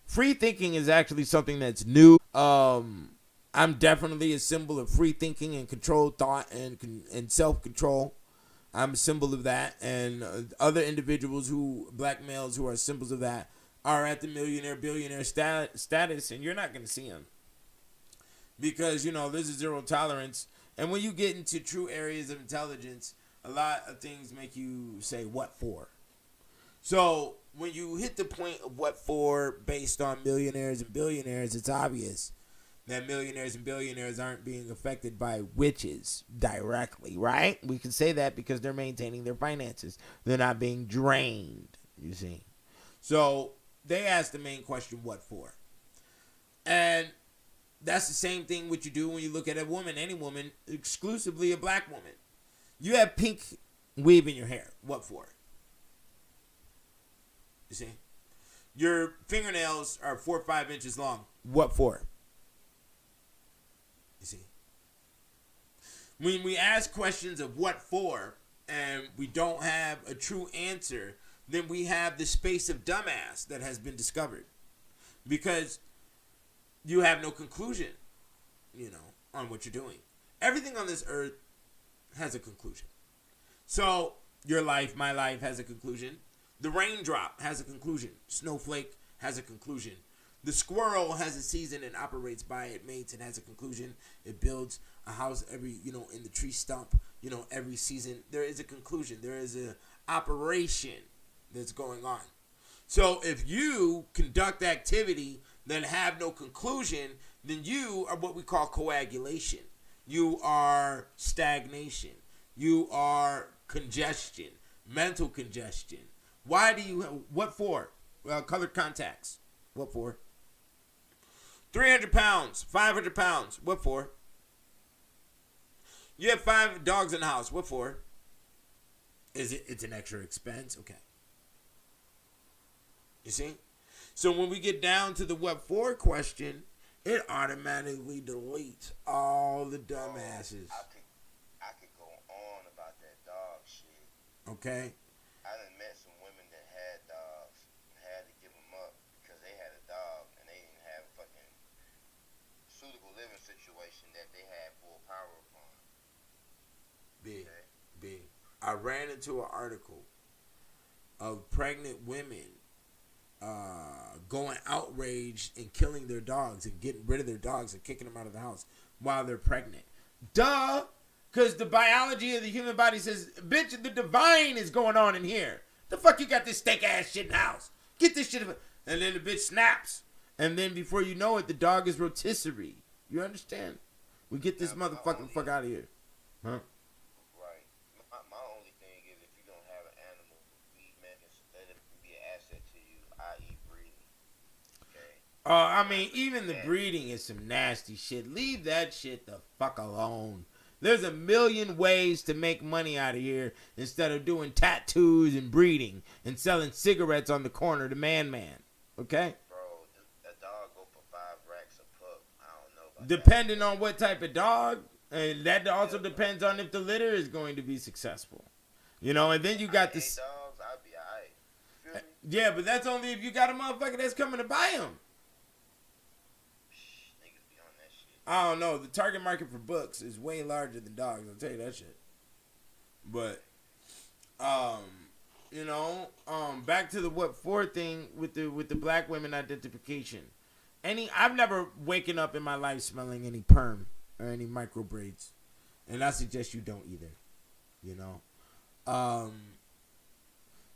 free thinking is actually something that's new. I'm definitely a symbol of free thinking and controlled thought and self-control. I'm a symbol of that, and other individuals black males who are symbols of that are at the millionaire, billionaire status, and you're not going to see them. Because, there's a zero tolerance. And when you get into true areas of intelligence, a lot of things make you say, what for? So when you hit the point of what for based on millionaires and billionaires, it's obvious that millionaires and billionaires aren't being affected by witches directly, right? We can say that because they're maintaining their finances. They're not being drained, you see. So they ask the main question, what for? And that's the same thing what you do when you look at a woman, any woman, exclusively a black woman. You have pink weave in your hair. What for? You see? Your fingernails are 4 or 5 inches long. What for? You see? When we ask questions of what for and we don't have a true answer, then we have the space of dumbass that has been discovered. Because you have no conclusion, on what you're doing. Everything on this earth has a conclusion. So, your life, my life has a conclusion. The raindrop has a conclusion. Snowflake has a conclusion. The squirrel has a season and operates by it, mates, and has a conclusion. It builds a house every, in the tree stump, every season. There is a conclusion. There is a operation that's going on. So if you conduct activity that have no conclusion, then you are what we call coagulation. You are stagnation. You are congestion, mental congestion. Why do you, what for? Colored contacts. What for? 300 pounds, 500 pounds. What for? You have 5 dogs in the house. What for? It's an extra expense? Okay. You see? So when we get down to the what for question, it automatically deletes all the dumbasses. I could go on about that dog shit. Okay. I done met some women that had dogs and had to give them up because they had a dog and they didn't have a fucking suitable living situation that they had full power upon. I ran into an article of pregnant women going outraged and killing their dogs and getting rid of their dogs and kicking them out of the house while they're pregnant. Duh! Because the biology of the human body says, bitch, the divine is going on in here. The fuck you got this steak ass shit in the house? Get this shit. And then the bitch snaps. And then before you know it, the dog is rotisserie. You understand? We get this motherfucking fuck out of here. Huh? Right. My only thing is if you don't have an animal, let it be an asset to you, i.e. breeding. Okay? Even the breeding is some nasty shit. Leave that shit the fuck alone. There's a million ways to make money out of here instead of doing tattoos and breeding and selling cigarettes on the corner to man. Okay? Bro, a dog go for 5 racks a pup. I don't know about Depending on what type of dog. And that also depends on if the litter is going to be successful. And then you got this. Dogs, I'd be alright. Feel me? Yeah, but that's only if you got a motherfucker that's coming to buy them. Niggas be on that shit. I don't know. The target market for books is way larger than dogs. I'll tell you that shit. But, back to the what for thing with the black women identification. I've never waken up in my life smelling any perm or any micro braids, and I suggest you don't either.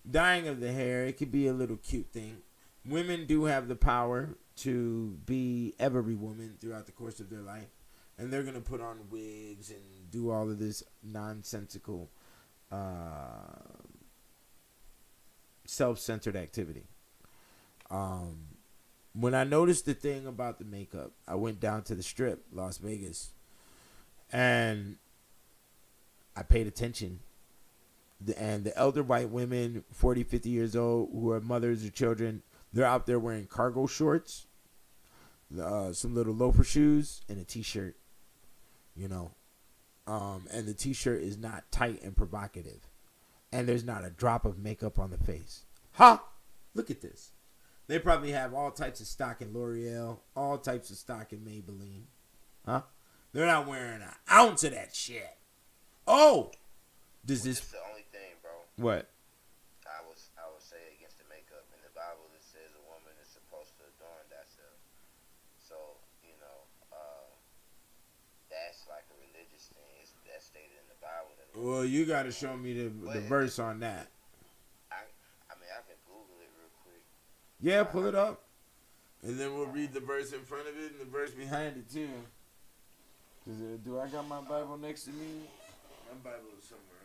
Dyeing of the hair, it could be a little cute thing. Women do have the power to be every woman throughout the course of their life, and they're gonna put on wigs and do all of this nonsensical, self-centered activity. When I noticed the thing about the makeup, I went down to the Strip, Las Vegas, and I paid attention. And the elder white women, 40, 50 years old, who are mothers or children, they're out there wearing cargo shorts, some little loafer shoes, and a T-shirt, and the T-shirt is not tight and provocative. And there's not a drop of makeup on the face. Ha! Look at this. They probably have all types of stock in L'Oreal, all types of stock in Maybelline. Huh? They're not wearing an ounce of that shit. Oh! Does this... It's the only thing, bro. What? I would say against the makeup. In the Bible, it says a woman is supposed to adorn herself. So, that's like a religious thing. That's stated in the Bible. Well, you got to show me the verse on that. I can Google it real quick. Yeah, pull it up. And then we'll read the verse in front of it and the verse behind it, too. Do I got my Bible next to me? My Bible is somewhere else.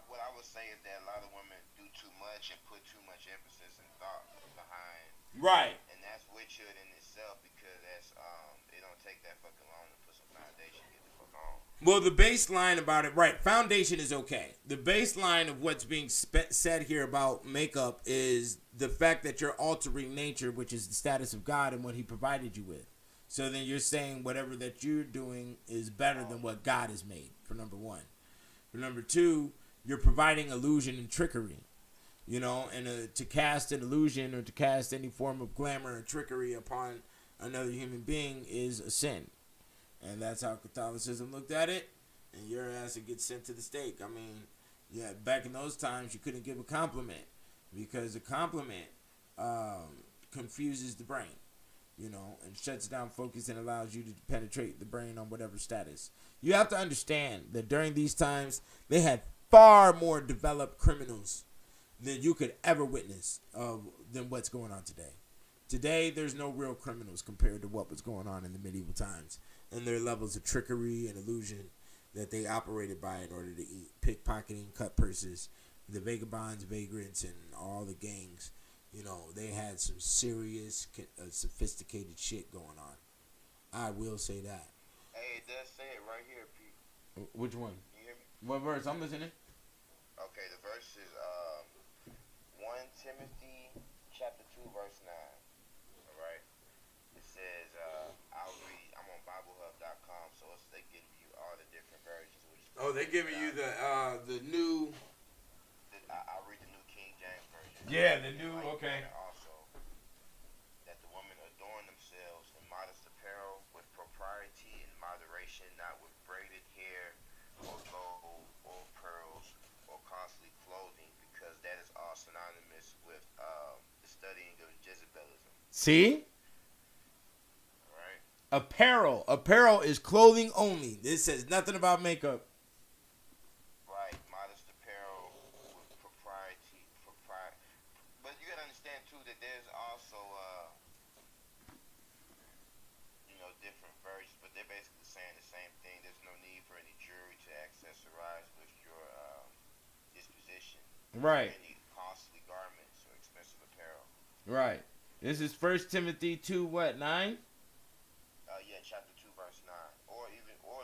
What I would say is that a lot of women do too much and put too much emphasis and thought behind. Right. And that's witchhood in itself because that's it don't take that fucking long to put some foundation. Get the fuck on. Well, the baseline about it, right? Foundation is okay. The baseline of what's being said here about makeup is the fact that you're altering nature, which is the status of God and what He provided you with. So then you're saying whatever that you're doing is better than what God has made, for number one. For number two, you're providing illusion and trickery. You know, and to cast an illusion or to cast any form of glamour or trickery upon another human being is a sin. And that's how Catholicism looked at it. And your ass would get sent to the stake. I mean, yeah, back in those times, you couldn't give a compliment because a compliment confuses the brain, you know, and shuts down focus and allows you to penetrate the brain on whatever status. You have to understand that during these times, they had far more developed criminals than you could ever witness than what's going on today. Today, there's no real criminals compared to what was going on in the medieval times and their levels of trickery and illusion that they operated by in order to eat. Pickpocketing, cut purses, the vagabonds, vagrants, and all the gangs. You know, they had some serious, sophisticated shit going on. I will say that. Hey, it does say it right here, Pete. Which one? You hear me? What verse? I'm listening. Okay, the verse is 1 Timothy chapter 2, verse 9. All right? It says, I'll read, I'm on BibleHub.com, so they give you all the different versions. Oh, they giving you the new... I'll read the New King James Version. Yeah, the new, okay. Also, that the women adorn themselves in modest apparel with propriety and moderation, not with braided hair or gold or pearls or costly clothing, because that is all synonymous with the studying of Jezebelism. See? All right? Apparel. Apparel is clothing only. This says nothing about makeup. Right, modest apparel with propriety. But you gotta understand too that there's also, different versions, but they're basically saying the same thing. There's no need for any jewelry to accessorize with your disposition. Right. Any costly garments or expensive apparel. Right. This is 1 Timothy 2, what, 9? Chapter 2, verse 9. Or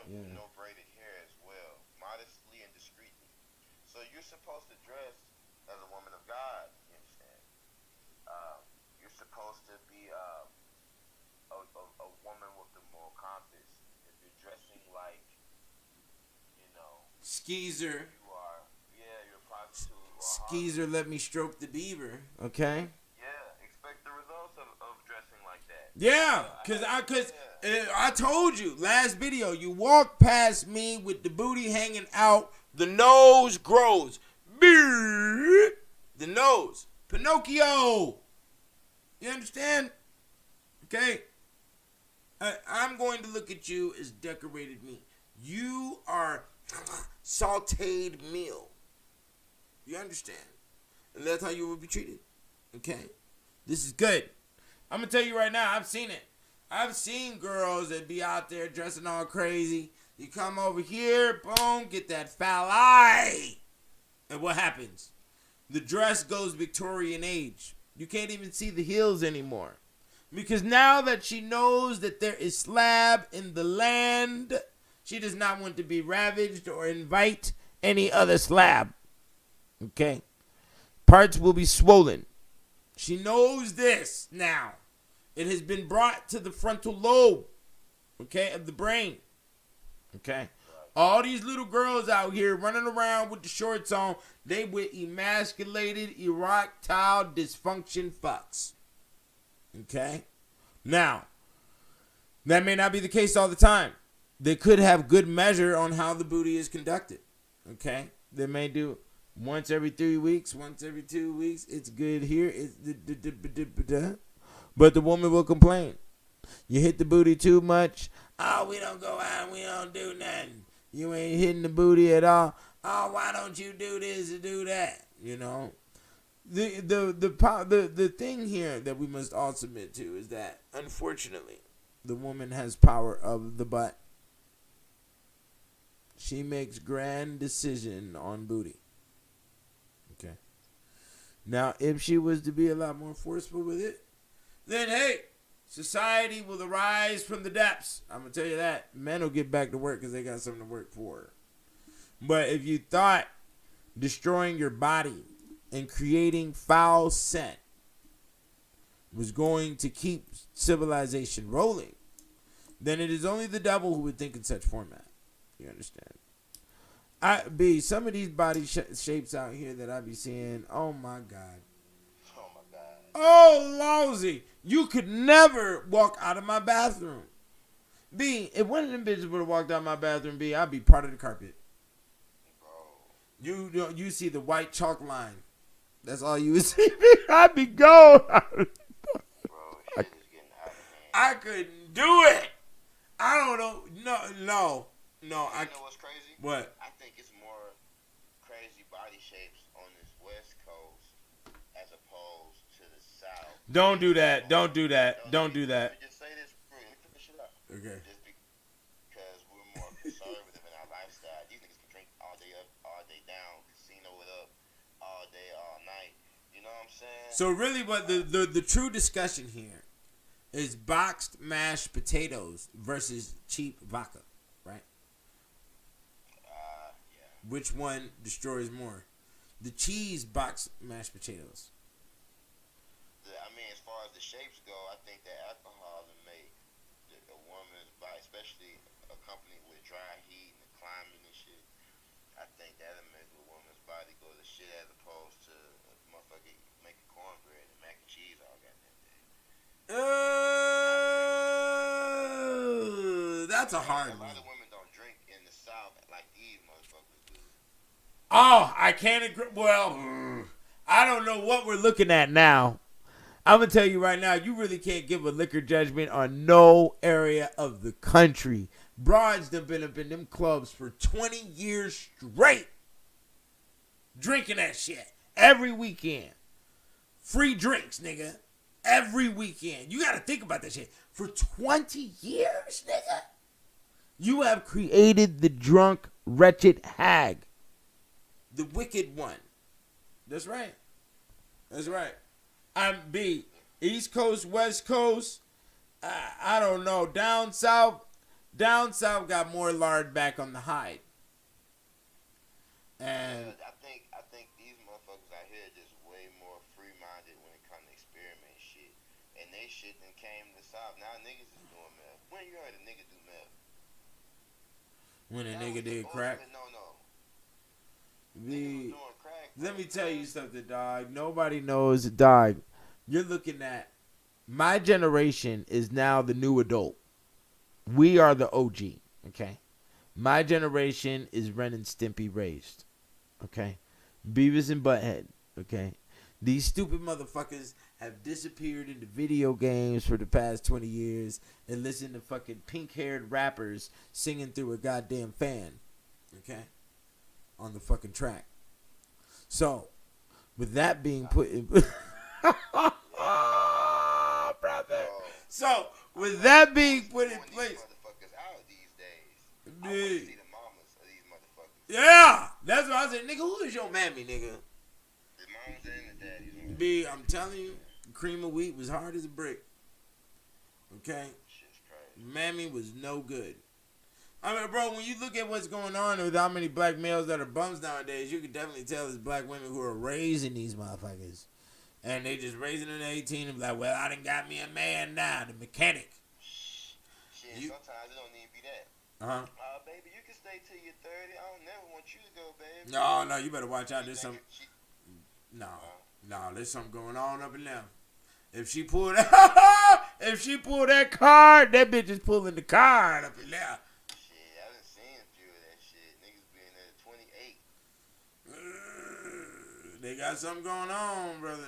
no braided hair as well. Modestly and discreetly. So you're supposed to dress as a woman of God, you understand? You're supposed to be a woman with the moral compass. If you're dressing like, Skeezer. You're a prostitute. Skeezer, let me stroke the beaver. Okay. Expect the results of dressing like that. Yeah, cause I told you last video, you walk past me with the booty hanging out, the nose grows. The nose. Pinocchio. You understand? Okay. I'm going to look at you as decorated meat. You are sauteed meal. You understand? And that's how you will be treated. Okay? This is good. I'm going to tell you right now, I've seen it. I've seen girls that be out there dressing all crazy. You come over here, boom, get that foul eye. And what happens? The dress goes Victorian age. You can't even see the heels anymore. Because now that she knows that there is slab in the land, she does not want to be ravaged or invite any other slab. Okay? Parts will be swollen. She knows this now. It has been brought to the frontal lobe, okay, of the brain. Okay? All these little girls out here running around with the shorts on, they with emasculated, erectile dysfunction fucks. Okay? Now, that may not be the case all the time. They could have good measure on how the booty is conducted. Okay? They may do once every 3 weeks, once every 2 weeks. It's good here. But the woman will complain. You hit the booty too much. Oh, we don't go out. We don't do nothing. You ain't hitting the booty at all. Oh, why don't you do this and do that? You know, the thing here that we must all submit to is that, unfortunately, the woman has power of the butt. She makes grand decision on booty. Okay. Now, if she was to be a lot more forceful with it, then hey, society will arise from the depths. I'm going to tell you that. Men will get back to work because they got something to work for. But if you thought destroying your body and creating foul scent was going to keep civilization rolling, then it is only the devil who would think in such format. You understand? Some of these body shapes out here that I be seeing, oh my God. Oh my God. Oh, lousy. You could never walk out of my bathroom. B, if one of them bitches would have walked out of my bathroom, B, I'd be part of the carpet. Bro. You see the white chalk line. That's all you would see. I'd be gone. Bro, shit is getting out of hand. I couldn't do it. I don't know. No. You know what's crazy? What? I think it's more crazy body shapes on this West Coast as opposed to the South. Don't do that. Don't do that. Don't do that. Let me just say this. Let me put this shit up. Okay. Just because we're more conservative in our lifestyle. These niggas can drink all day up, all day down, casino it up, all day, all night. You know what I'm saying? So really what the true discussion here is boxed mashed potatoes versus cheap vodka, right? Yeah. Which one destroys more? The cheese boxed mashed potatoes. I mean, as far as the shapes go, I think that alcohol will make a woman's body, especially accompanied with dry heat and the climate and shit, I think that'll make a woman's body go to shit as opposed to a motherfucker making cornbread and mac and cheese all goddamn day. That's a hard A one. lot of women don't drink in the South like these motherfuckers do. Oh, I can't agree. Well, I don't know what we're looking at now. I'm going to tell you right now, you really can't give a liquor judgment on no area of the country. Broads done been up in them clubs for 20 years straight. Drinking that shit every weekend. Free drinks, nigga. Every weekend. You got to think about that shit. For 20 years, nigga. You have created the drunk, wretched hag. The wicked one. That's right. That's right. I'm B. East Coast, West Coast. I don't know. Down south got more lard back on the hide. And I think these motherfuckers out here are just way more free-minded when it comes to experiment shit. And they shit then came to the South. Now niggas is doing meth. When you heard a nigga do meth? when a That nigga was the did crack. ultimate no-no. Niggas was The, doing crack. let me bro. tell you something, dog. Nobody knows, dog. You're looking at my generation is now the new adult. We are the OG, okay? My generation is Ren and Stimpy raised, okay? Beavis and Butthead, okay? These stupid motherfuckers have disappeared into video games for the past 20 years and listen to fucking pink-haired rappers singing through a goddamn fan, okay? On the fucking track. So, with that being put in... brother. So, with that being put in Throwing these place... motherfuckers out these days. I want to Dude. see the mamas of these motherfuckers. Yeah! That's what I said. Nigga, who is your mammy, nigga? The mamas and the daddies. Man. B, I'm telling you, cream of wheat was hard as a brick. Okay? Shit's crazy. Mammy was no good. I mean, bro, when you look at what's going on with how many black males that are bums nowadays, you can definitely tell it's black women who are raising these motherfuckers. And they just raising them at 18 and be like, well, I done got me a man now, the mechanic. Shit, You- sometimes it don't even be that. Uh-huh. Baby, you can stay till you're 30. I don't never want you to go, baby. No, you better watch out. There's some... No, there's something going on up in there. If she pull that, card, that bitch is pulling the card up in there. Shit, I done seen a few of that shit. Niggas being at 28. They got something going on, brother.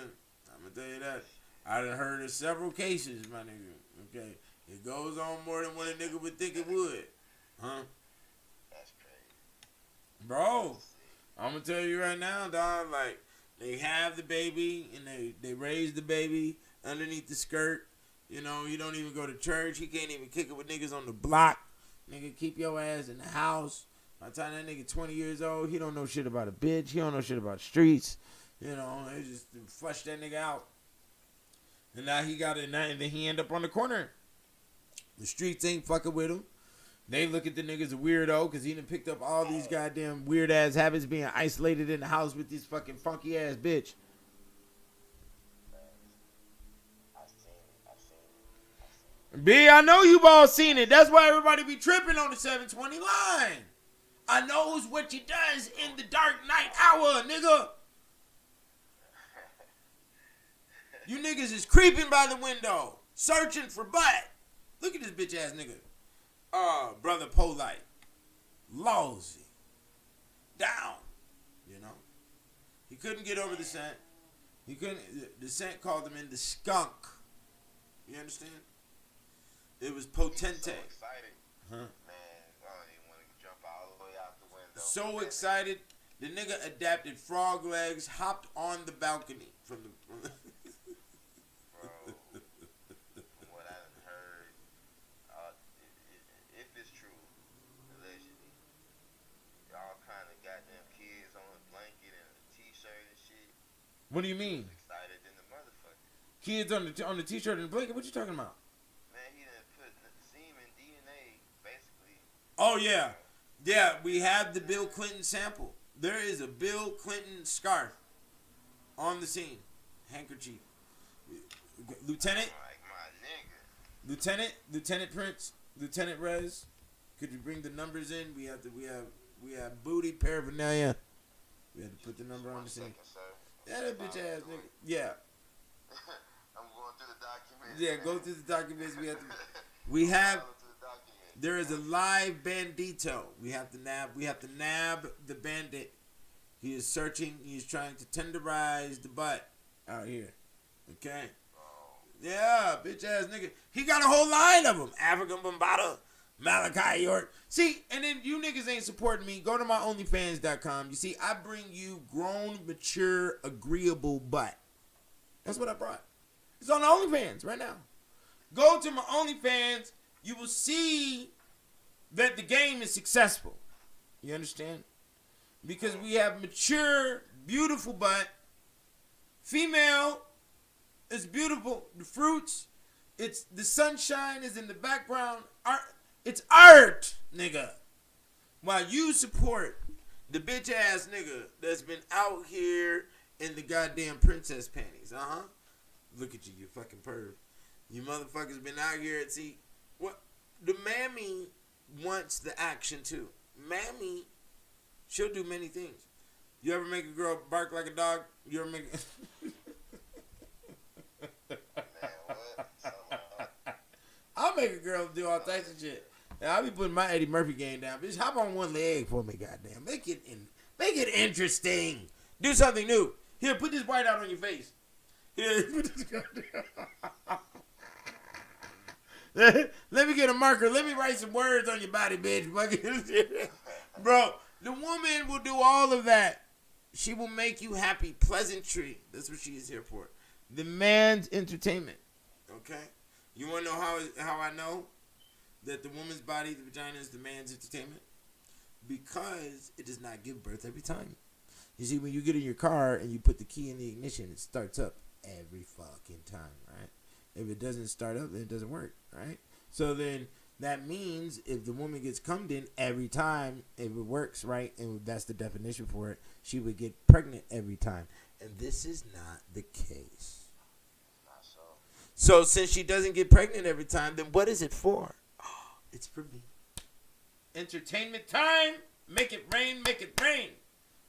I'm gonna tell you that. I done heard of several cases, my nigga. Okay, it goes on more than what a nigga would think it would, huh? That's crazy. Bro, I'm gonna tell you right now, dog. Like they have the baby and they raise the baby underneath the skirt. You know, you don't even go to church. He can't even kick it with niggas on the block. Nigga, keep your ass in the house. By the time that nigga 20 years old, he don't know shit about a bitch. He don't know shit about the streets. You know, they just flush that nigga out. And now he got it, and then he end up on the corner. The streets ain't fucking with him. They look at the nigga as a weirdo because he done picked up all these goddamn weird ass habits being isolated in the house with this fucking funky ass bitch. I seen it. B, I know you've all seen it. That's why everybody be tripping on the 720 line. I knows what you does in the dark night hour, nigga. You niggas is creeping by the window, searching for butt. Look at this bitch ass nigga. Brother Vol.I. Lousy. Down. You know? He couldn't get over the scent. He couldn't. The scent called him in the skunk. You understand? It was potente. So excited. Huh? Man, I don't even want to jump all the way out the window. So excited. The nigga adapted frog legs, hopped on the balcony from the. Bro, from what I done heard, if it's true, allegedly, all kind of goddamn kids on a blanket and a t-shirt and shit. What do you mean? Excited than the motherfucker. Kids on the t-shirt and the blanket? What you talking about? Man, he done put semen DNA, basically. Oh, yeah. Yeah, we have the Bill Clinton sample. There is a Bill Clinton scarf on the scene. Handkerchief. Lieutenant? Like my nigga. Lieutenant Prince, Lieutenant Rez, could you bring the numbers in? We have booty paraphernalia. We had to put the number on the scene. Yeah, that bitch ass nigga. Yeah. I'm going through the documents. Yeah, go through the documents. We have there is a live bandito. We have to nab the bandit. He is searching, he is trying to tenderize the butt out here. Okay? Yeah, bitch ass nigga. He got a whole line of them. African Bombada, Malachi York. See, and then you niggas ain't supporting me. Go to my OnlyFans.com. You see, I bring you grown, mature, agreeable butt. That's what I brought. It's on the OnlyFans right now. Go to my OnlyFans. You will see that the game is successful. You understand? Because we have mature, beautiful butt. Female is beautiful. The fruits, it's the sunshine is in the background. Art, it's art, nigga. While you support the bitch ass nigga that's been out here in the goddamn princess panties. Look at you, you fucking perv. You motherfuckers been out here at see what the mammy wants the action too. Mammy, she'll do many things. You ever make a girl bark like a dog? You ever make I'll make a girl do all types of shit. And I'll be putting my Eddie Murphy game down. Bitch, hop on one leg for me, goddamn. Make it interesting. Do something new. Here, put this white out on your face. Here, put this goddamn. Let me get a marker. Let me write some words on your body, bitch. Bro, the woman will do all of that. She will make you happy. Pleasantry. That's what she is here for. The man's entertainment. Okay? You want to know how I know that the woman's body, the vagina, is the man's entertainment? Because it does not give birth every time. You see, when you get in your car and you put the key in the ignition, it starts up every fucking time, right? If it doesn't start up, then it doesn't work, right? So then that means if the woman gets cummed in every time, if it works, right, and that's the definition for it, she would get pregnant every time. And this is not the case. So since she doesn't get pregnant every time, then what is it for? Oh, it's for me. Entertainment time. Make it rain, make it rain.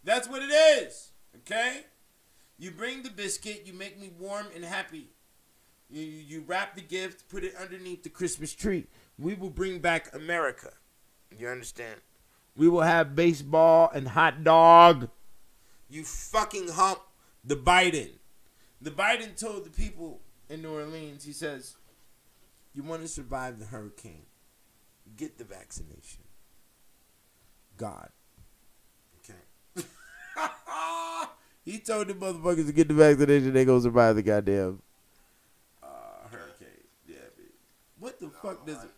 That's what it is. Okay? You bring the biscuit, you make me warm and happy. You wrap the gift, put it underneath the Christmas tree. We will bring back America. You understand? We will have baseball and hot dog. You fucking hump the Biden. The Biden told the people in New Orleans, he says, you want to survive the hurricane, get the vaccination. God. Okay. He told the motherfuckers to get the vaccination, they gonna survive the goddamn hurricane. Yeah, bitch. What the fuck does it?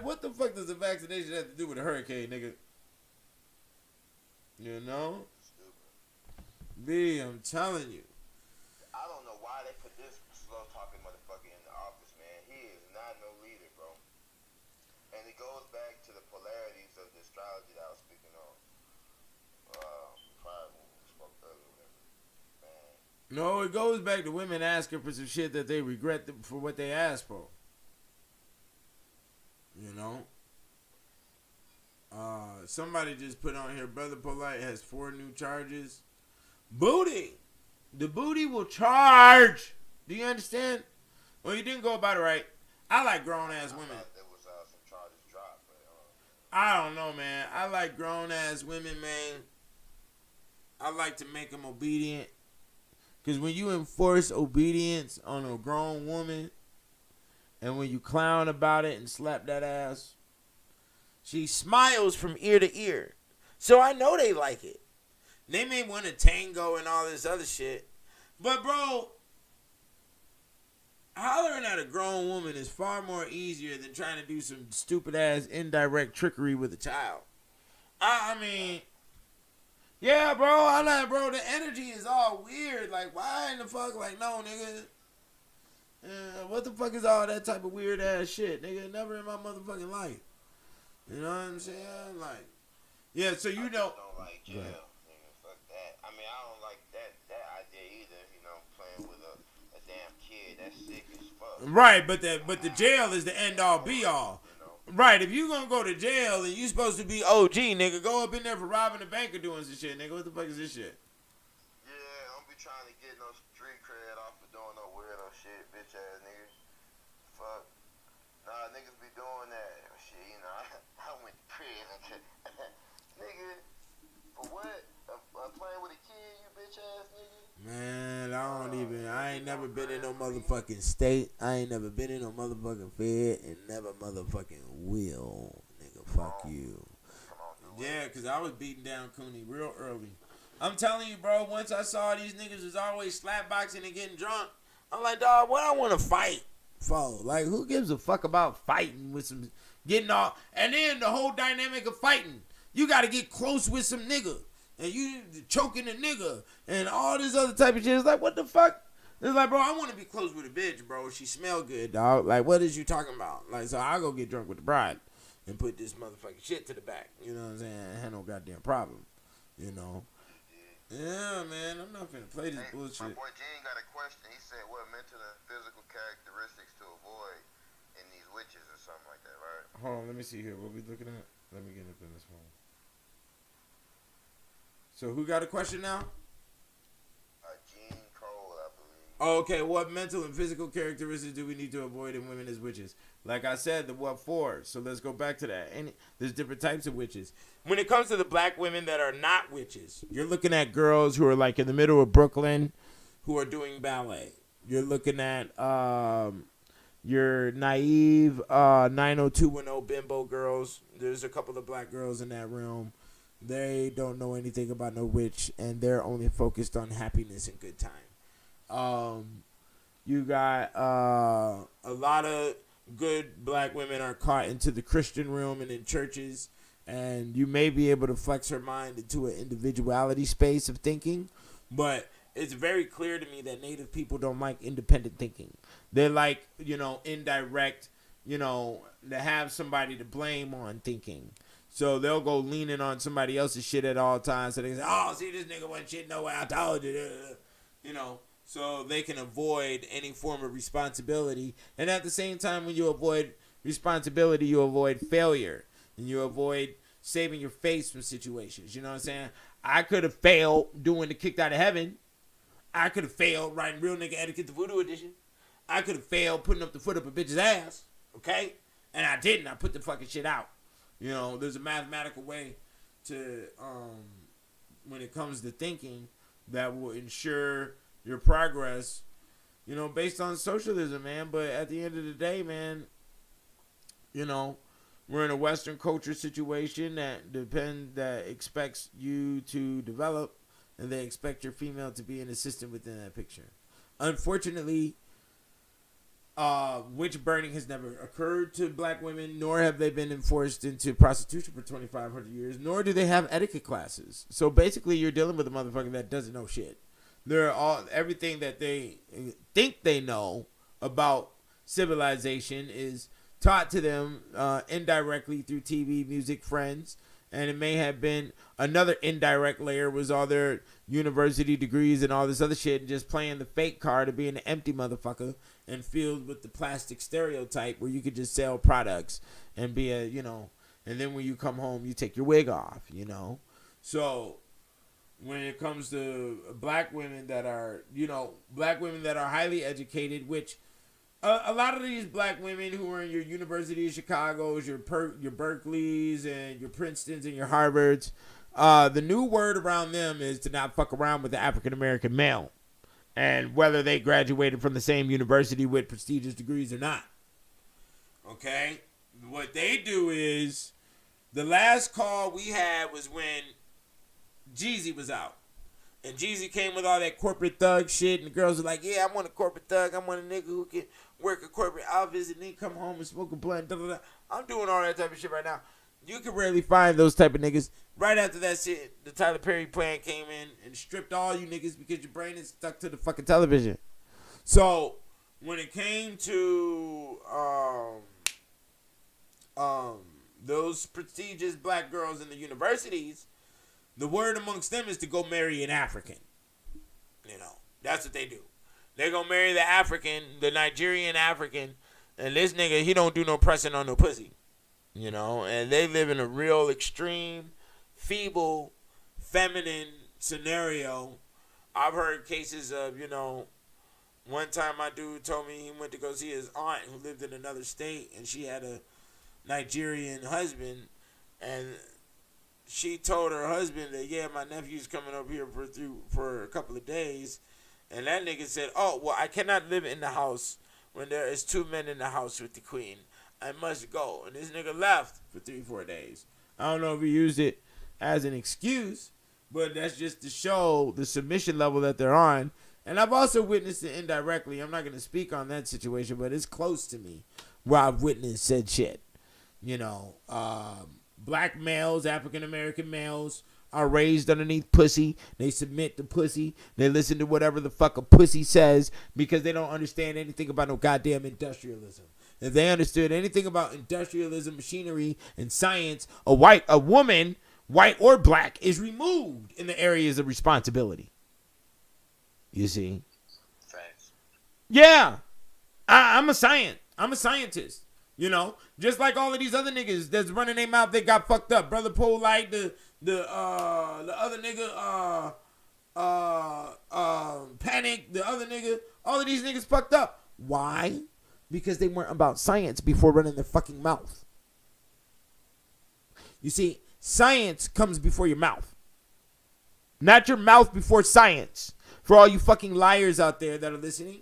What the fuck does the vaccination have to do with a hurricane, nigga? You know? B, I'm telling you. I don't know why they put this slow-talking motherfucker in the office, man. He is not no leader, bro. And it goes back to the polarities of the astrology that I was speaking on. Prior when we spoke earlier, whatever. Man, No, it goes back to women asking for some shit that they regret for what they asked for. You know? Somebody just put on here, Brother Polite has 4 new charges. Booty! The booty will charge! Do you understand? Well, you didn't go about it right. I like grown-ass women. There was some charges dropped, but I don't know, man. I like grown-ass women, man. I like to make them obedient. Because when you enforce obedience on a grown woman, and when you clown about it and slap that ass, she smiles from ear to ear. So I know they like it. They may want to tango and all this other shit. But, bro, hollering at a grown woman is far more easier than trying to do some stupid-ass indirect trickery with a child. I mean, yeah, bro, I'm like, bro, the energy is all weird. Like, why in the fuck? Like, no, nigga. What the fuck is all that type of weird-ass shit, nigga? Never in my motherfucking life. You know what I'm saying? Like, yeah, so you know. I don't like jail. Nigga, fuck that. I mean, I don't like that idea either. You know, playing with a damn kid. That's sick as fuck. Right, but the jail is the end-all, be-all. Right, if you gonna go to jail and you supposed to be OG, nigga, go up in there for robbing a bank or doing some shit, nigga. What the fuck is this shit? Yeah, don't be trying to get no street cred off of doing no weirdo shit, bitch ass niggas. Fuck. Nah, niggas be doing that. Shit, you know, I went to prison. Nigga, for what? Playing with a kid, you bitch ass nigga? Man, I ain't never been in no motherfucking state. I ain't never been in no motherfucking fed and never motherfucking will. Nigga, fuck you. Yeah, because I was beating down Cooney real early. I'm telling you, bro, once I saw these niggas was always slapboxing and getting drunk, I'm like, dog, what I want to fight for? Like, who gives a fuck about fighting with some, getting all, and then the whole dynamic of fighting. You got to get close with some nigga. And you choking a nigga and all this other type of shit. It's like, what the fuck? It's like, bro, I want to be close with a bitch, bro. She smell good, dog. Like, what is you talking about? Like, so I'll go get drunk with the bride and put this motherfucking shit to the back. You know what I'm saying? I had no goddamn problem. You know? Yeah, man. I'm not finna play this bullshit. My boy Gene got a question. He said, what mental and physical characteristics to avoid in these witches or something like that, right? Hold on. Let me see here. What we looking at? Let me get up in this one. So who got a question now? Gene Cole, I believe. Oh, okay, what mental and physical characteristics do we need to avoid in women as witches? Like I said, the what for? So let's go back to that. And there's different types of witches. When it comes to the black women that are not witches, you're looking at girls who are like in the middle of Brooklyn who are doing ballet. You're looking at your naive 90210 bimbo girls. There's a couple of black girls in that realm. They don't know anything about no witch, and they're only focused on happiness and good time. You got a lot of good black women are caught into the Christian realm and in churches, and you may be able to flex her mind into an individuality space of thinking, but it's very clear to me that Native people don't like independent thinking. They like, indirect, to have somebody to blame on thinking. So they'll go leaning on somebody else's shit at all times. So they say, oh, see, this nigga wasn't shit no way. I told you. So they can avoid any form of responsibility. And at the same time, when you avoid responsibility, you avoid failure. And you avoid saving your face from situations. You know what I'm saying? I could have failed doing the Kicked Out of Heaven. I could have failed writing Real Nigga Etiquette, the Voodoo Edition. I could have failed putting up the foot up a bitch's ass. Okay? And I didn't. I put the fucking shit out. There's a mathematical way to, when it comes to thinking, that will ensure your progress, based on socialism, man. But at the end of the day, man, we're in a Western culture situation that expects you to develop, and they expect your female to be an assistant within that picture. Unfortunately, witch burning has never occurred to black women, nor have they been enforced into prostitution for 2,500 years, nor do they have etiquette classes. So basically, you're dealing with a motherfucker that doesn't know shit. Everything that they think they know about civilization is taught to them indirectly through TV, music, friends, and it may have been Another indirect layer was all their university degrees and all this other shit, and just playing the fake card of being an empty motherfucker and filled with the plastic stereotype where you could just sell products and be a, and then when you come home, you take your wig off, So when it comes to black women that are, highly educated, which a lot of these black women who are in your University of Chicago's, your Berkeleys and your Princetons and your Harvards, the new word around them is to not fuck around with the African American male, and whether they graduated from the same university with prestigious degrees or not. Okay? What they do is, the last call we had was when Jeezy was out. And Jeezy came with all that corporate thug shit, and the girls were like, yeah, I want a corporate thug. I want a nigga who can work a corporate office and then come home and smoke a blunt. I'm doing all that type of shit right now. You can rarely find those type of niggas. Right after that shit, the Tyler Perry plan came in and stripped all you niggas because your brain is stuck to the fucking television. So, when it came to those prestigious black girls in the universities, the word amongst them is to go marry an African. That's what they do. They go marry the African, the Nigerian African, and this nigga, he don't do no pressing on no pussy. And they live in a real extreme, feeble, feminine scenario. I've heard cases of, one time my dude told me he went to go see his aunt who lived in another state, and she had a Nigerian husband, and she told her husband that, yeah, my nephew's coming up here for a couple of days. And that nigga said, oh, well, I cannot live in the house when there is 2 men in the house with the queen. I must go. And this nigga left for 3-4 days. I don't know if he used it as an excuse, but that's just to show the submission level that they're on. And I've also witnessed it indirectly. I'm not going to speak on that situation, but it's close to me where I've witnessed said shit. Black males, African-American males, are raised underneath pussy. They submit to pussy. They listen to whatever the fuck a pussy says because they don't understand anything about no goddamn industrialism. If they understood anything about industrialism, machinery, and science, a woman, white or black, is removed in the areas of responsibility. You see? Facts. Yeah. I'm a scientist. Just like all of these other niggas that's running their mouth, they got fucked up. Brother Vol.I, the other nigga, Panic, the other nigga, all of these niggas fucked up. Why? Because they weren't about science before running their fucking mouth. You see, science comes before your mouth. Not your mouth before science. For all you fucking liars out there that are listening,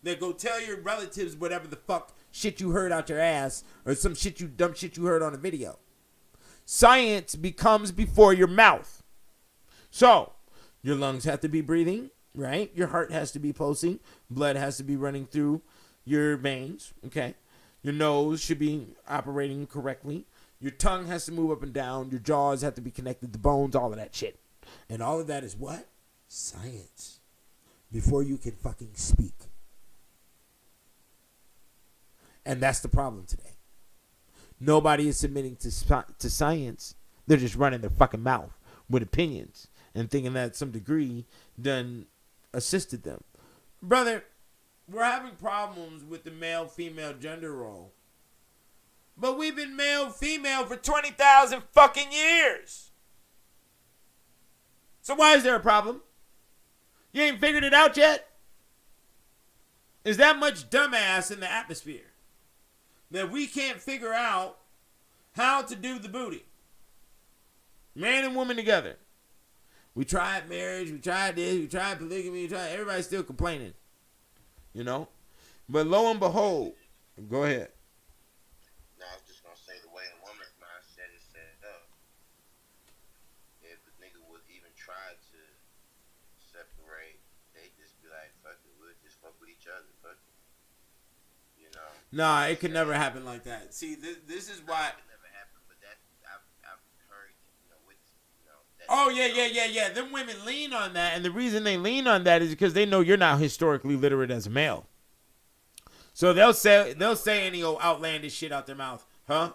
that go tell your relatives whatever the fuck shit you heard out your ass or some dumb shit you heard on a video. Science becomes before your mouth. So, your lungs have to be breathing, right? Your heart has to be pulsing. Blood has to be running through your veins, okay? Your nose should be operating correctly. Your tongue has to move up and down. Your jaws have to be connected to bones, all of that shit. And all of that is what? Science. Before you can fucking speak. And that's the problem today. Nobody is submitting to science. They're just running their fucking mouth with opinions and thinking that some degree done assisted them. Brother, we're having problems with the male-female gender role. But we've been male-female for 20,000 fucking years. So why is there a problem? You ain't figured it out yet? Is that much dumbass in the atmosphere that we can't figure out how to do the booty? Man and woman together. We tried marriage, we tried this, we tried polygamy, everybody's still complaining. But lo and behold, go ahead. No, I was just gonna say the way a woman's mindset is set up. If the nigga would even try to separate, they just be like, fuck it, we'll just fuck with each other, fuck it. Nah, it could never happen like that. See, this is why. It could never happen, but that I've heard, that. Oh yeah. Them women lean on that, and the reason they lean on that is because they know you're not historically literate as a male. So they'll say any old outlandish shit out their mouth, huh?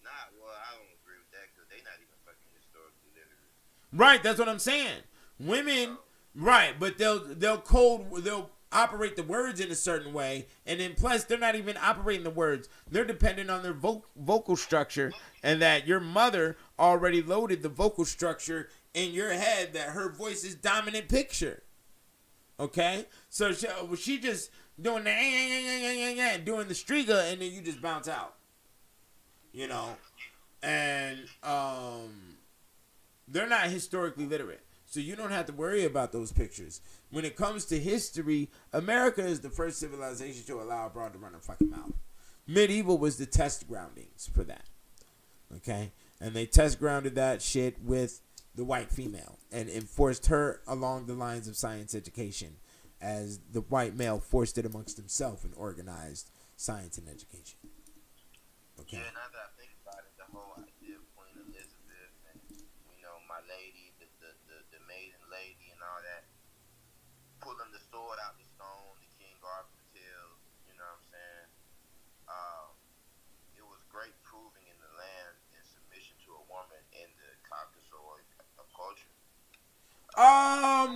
Nah, well, I don't agree with that because they not even fucking historical. Right, that's what I'm saying. Women, right, but they'll operate the words in a certain way, and then plus they're not even operating the words. They're dependent on their vocal structure, and that your mother already loaded the vocal structure in your head that her voice is dominant picture. Okay, so she just doing the doing the striga, and then you just bounce out. You know, and they're not historically literate, so you don't have to worry about those pictures. When it comes to history, America is the first civilization to allow abroad to run a fucking mouth. Medieval was the test groundings for that. Okay, and they test grounded that shit with the white female and enforced her along the lines of science education, as the white male forced it amongst himself and organized science and education. Okay. Yeah, now that I think about it, the whole idea of Queen Elizabeth and, you know, my lady, the maiden lady and all that, pulling the sword out the stone, the King Arthur tales, you know what I'm saying? It was great proving in the land in submission to a woman in the Caucasoid culture.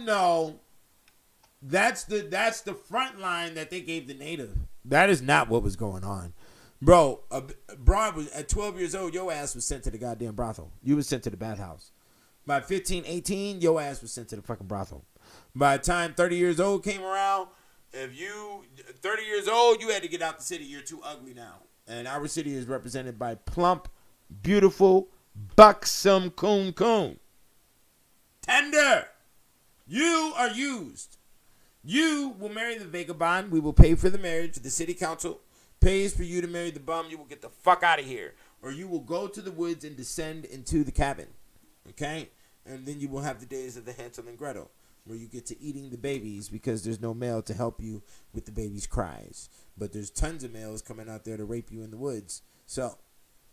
No. That's the front line that they gave the native. That is not what was going on. Bro, broad was at 12 years old, your ass was sent to the goddamn brothel. You was sent to the bathhouse. By 15, 18, your ass was sent to the fucking brothel. By the time 30 years old came around, if you 30 years old, you had to get out the city. You're too ugly now. And our city is represented by plump, beautiful, buxom coon. Tender. You are used. You will marry the vagabond. We will pay for the marriage. The city council pays for you to marry the bum. You will get the fuck out of here. Or you will go to the woods and descend into the cabin. Okay? And then you will have the days of the Hansel and Gretel, where you get to eating the babies because there's no male to help you with the baby's cries. But there's tons of males coming out there to rape you in the woods. So,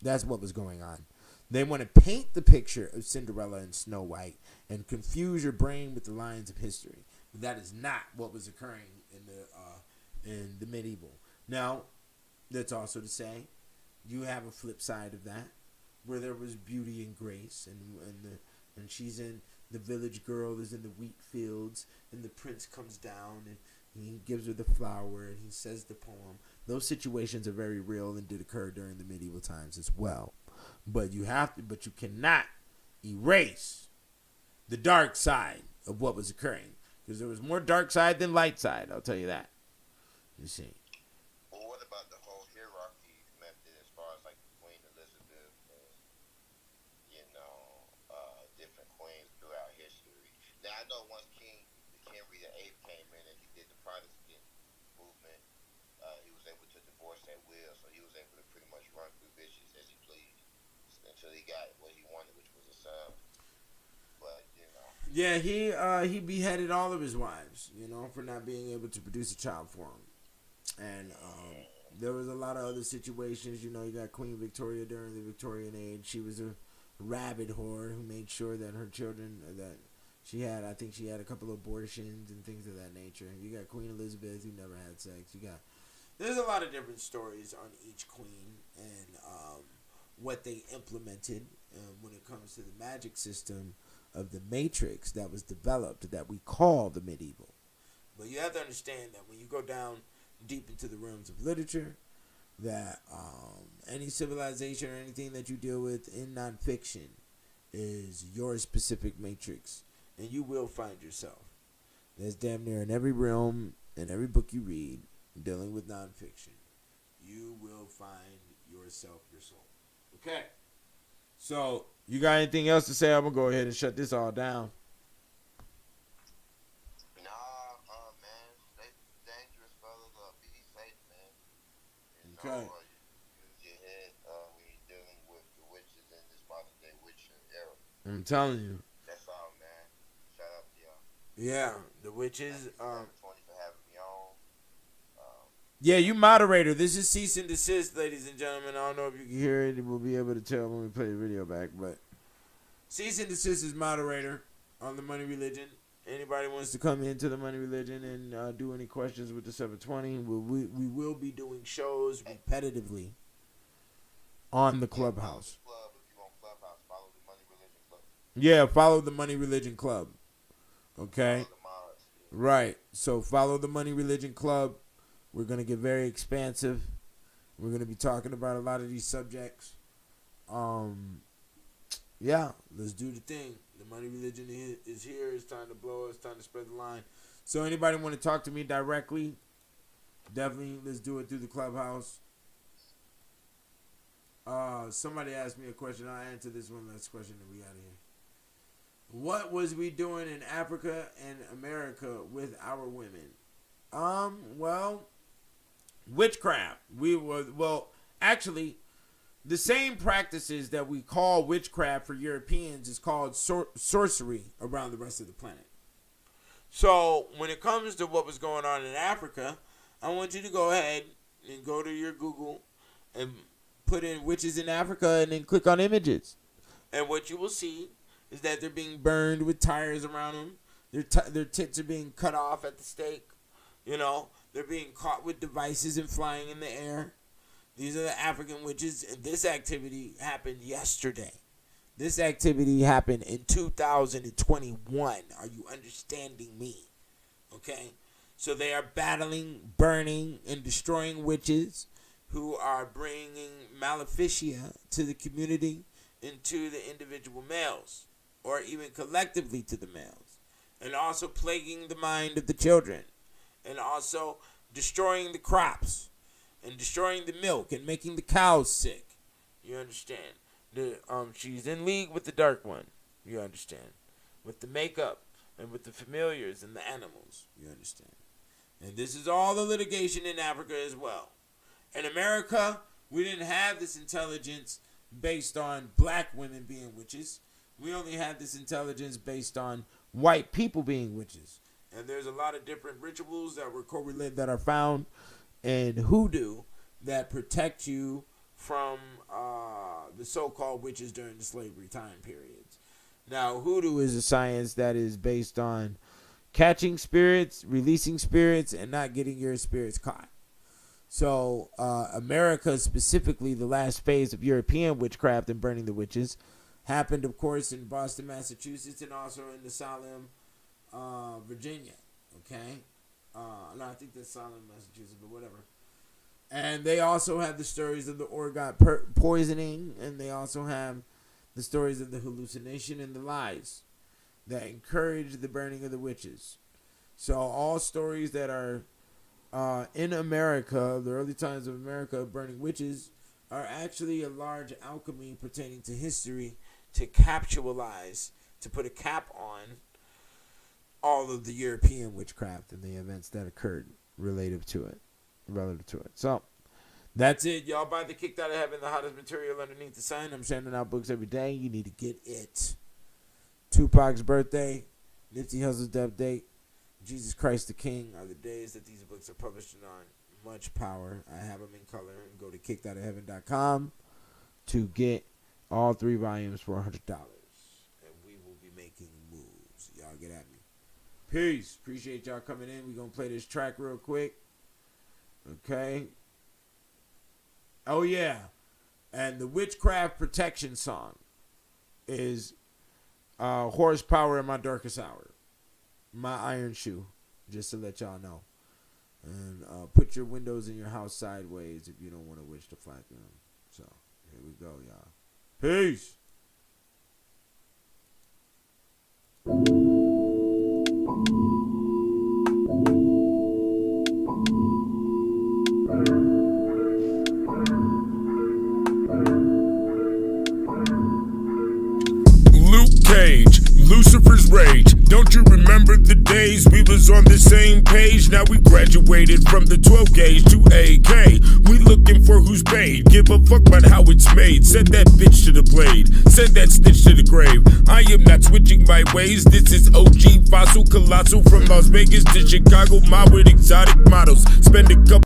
that's what was going on. They want to paint the picture of Cinderella and Snow White and confuse your brain with the lines of history. But that is not what was occurring in the medieval. Now, that's also to say, you have a flip side of that, where there was beauty and grace, and she's in the village girl is in the wheat fields, and the prince comes down and he gives her the flower and he says the poem. Those situations are very real and did occur during the medieval times as well. But you cannot erase the dark side of what was occurring, because there was more dark side than light side. I'll tell you that. You see. Well, what about the whole hierarchy method as far as like Queen Elizabeth and, you know, different queens throughout history? Now, I know once King Henry VIII came in and he did the Protestant movement, he was able to divorce at will, so he was able to pretty much run through bitches as he pleased until he got what he wanted, which was a son. But, you know. Yeah, he beheaded all of his wives, you know, for not being able to produce a child for him. And there was a lot of other situations. You know, you got Queen Victoria during the Victorian age. She was a rabid whore who made sure that her children, I think she had a couple of abortions and things of that nature. You got Queen Elizabeth, who never had sex. There's a lot of different stories on each queen and what they implemented when it comes to the magic system of the matrix that was developed that we call the medieval. But you have to understand that when you go down deep into the realms of literature, that any civilization or anything that you deal with in nonfiction is your specific matrix, and you will find yourself. There's damn near in every realm, in every book you read, dealing with nonfiction, you will find yourself, your soul. Okay. So, you got anything else to say? I'm going to go ahead and shut this all down. Man, stay dangerous, fellas. Be safe, man. You Okay. know, use your head when you're dealing with the witches in this modern day witch era. I'm telling you. That's all, man. Shout out to y'all. Yeah, the witches. 20 for having me on. Yeah, you moderator. This is cease and desist, ladies and gentlemen. I don't know if you can hear it. We'll be able to tell when we play the video back. But cease and desist is moderator on the Money Religion. Anybody wants to come into the Money Religion and do any questions with the 720, we will be doing shows repetitively on the Clubhouse. Club, if you on Clubhouse, follow the Money Religion Club. Yeah, follow the Money Religion Club. Okay. The mods. Right. So follow the Money Religion Club. We're going to get very expansive. We're going to be talking about a lot of these subjects. Yeah, let's do the thing. The Money Religion is here. It's time to blow. It's time to spread the line. So anybody want to talk to me directly, definitely let's do it through the clubhouse. Somebody asked me a question. I'll answer this one last question and we out of here. What was we doing in Africa and America with our women? Well, witchcraft. Actually, the same practices that we call witchcraft for Europeans is called sorcery around the rest of the planet. So when it comes to what was going on in Africa, I want you to go ahead and go to your Google and put in witches in Africa and then click on images. And what you will see is that they're being burned with tires around them. Their tits are being cut off at the stake. You know, they're being caught with devices and flying in the air. These are the African witches, and this activity happened yesterday. This activity happened in 2021. Are you understanding me? Okay? So they are battling, burning, and destroying witches who are bringing maleficia to the community and to the individual males, or even collectively to the males, and also plaguing the mind of the children, and also destroying the crops, and destroying the milk, and making the cows sick. You understand? She's in league with the Dark One. You understand? With the makeup, and with the familiars and the animals. You understand? And this is all the litigation in Africa as well. In America, we didn't have this intelligence based on black women being witches. We only had this intelligence based on white people being witches. And there's a lot of different rituals that were correlated that are found in hoodoo that protect you from the so-called witches during the slavery time periods. Now, hoodoo is a science that is based on catching spirits, releasing spirits, and not getting your spirits caught. So, America, specifically the last phase of European witchcraft and burning the witches, happened, of course, in Boston, Massachusetts, and also in the Salem, Virginia. Okay? No, I think that's Salem, Massachusetts, but whatever. And they also have the stories of the orgot poisoning, and they also have the stories of the hallucination and the lies that encourage the burning of the witches. So all stories that are in America, the early times of America, burning witches, are actually a large alchemy pertaining to history to capitalize, to put a cap on all of the European witchcraft and the events that occurred relative to it. So, that's it. Y'all buy the Kicked Out of Heaven, the hottest material underneath the sun. I'm sending out books every day. You need to get it. Tupac's birthday, Nipsey Hussle's death date, Jesus Christ the King are the days that these books are published on. Much power. I have them in color. And go to kickedoutofheaven.com to get all 3 volumes for $100. And we will be making moves. Y'all get at me. Peace. Appreciate y'all coming in. We're going to play this track real quick. Okay. Oh, yeah. And the Witchcraft Protection song is Horsepower in My Darkest Hour. My Iron Shoe. Just to let y'all know. And put your windows in your house sideways if you don't want a witch to fly through them. So, here we go, y'all. Peace. Cage, Lucifer's rage. Don't you remember the days we was on the same page? Now we graduated from the 12 gauge to AK. We looking for who's paid. Give a fuck about how it's made. Send that bitch to the blade. Send that stitch to the grave. I am not switching my ways. This is OG Fossil Colossal from Las Vegas to Chicago. My with exotic models. Spend a couple.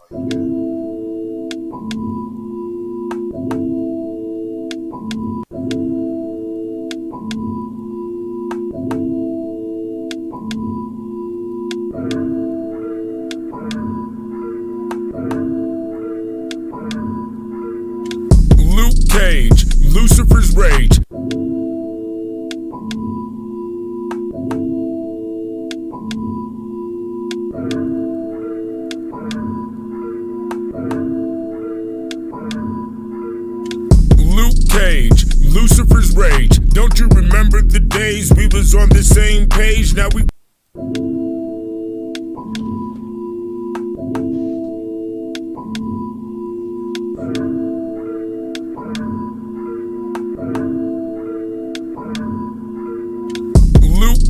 Cage, Lucifer's rage. Cage, Lucifer's Rage. Don't you remember the days we was on the same page? Now we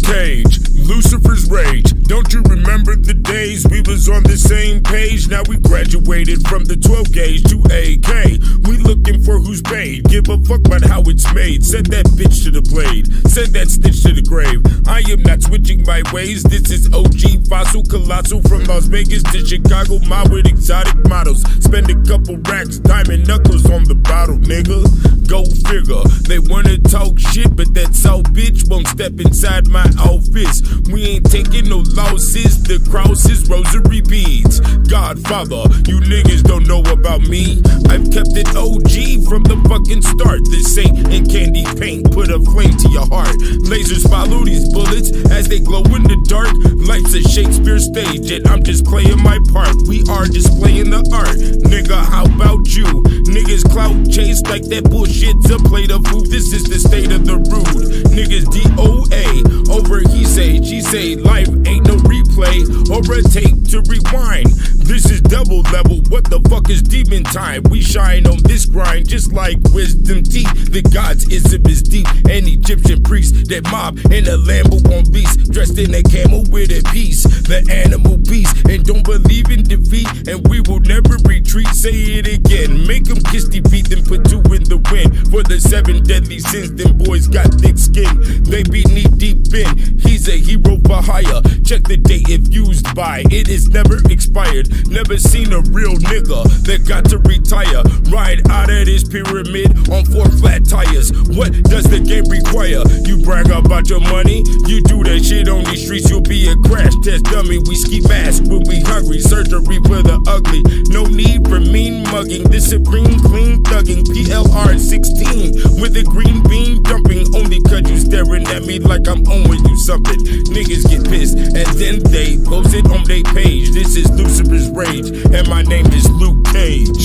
Cage, Lucifer's Rage. Don't you remember the days we was on the same page? Now we graduated from the 12 gauge to AK. We looking for who's paid. Give a fuck about how it's made. Send that bitch to the blade. Send that stitch to the grave. I am not switching my ways. This is OG Fossil Colossal from Las Vegas to Chicago. My with exotic models. Spend a couple racks, diamond knuckles on the bottle, nigga. Go figure. They wanna talk shit, but that soft bitch won't step inside my office. We ain't taking no losses. The cross is rosary beads. Godfather, you niggas don't know about me. I've kept it OG from the fucking start. This ain't in candy paint. Put a flame to your heart. Lasers follow these bullets as they glow in the dark. Life's a Shakespeare stage and I'm just playing my part. We are displaying the art. Nigga, how about you? Niggas clout chase like that bullshit's a plate of food. This is the state of the rude. Niggas DOA over he say, she say. Life ain't no replay or a tape to rewind. This is double level. What the fuck is demon time? We shine on this grind just like wisdom teeth. The God's ism is deep. An Egyptian priest that mob in a Lambo on lease, dressed in a camel with a piece. The animal beast and don't believe in defeat. And we will never retreat. Say it again. Make them kiss defeat, then put two in the wind. For the 7 deadly sins, them boys got thick skin. They be knee deep in. He's a hero for hire. Check the date if used by. It is never expired. Never seen a real nigga that got to retire. Ride out of this pyramid on 4 flat tires. What does the game require? You brag about your money. You do that shit on these streets. You'll be a crash test dummy. We ski mask when we hungry. Surgery for the ugly. No need for mean mugging. This supreme clean thugging. PLR 16 with a green bean dumping. Only cause you staring at me like I'm owing you something. Niggas get pissed and then they post it on their page. This is Lucifer's Rage and my name is Luke Cage.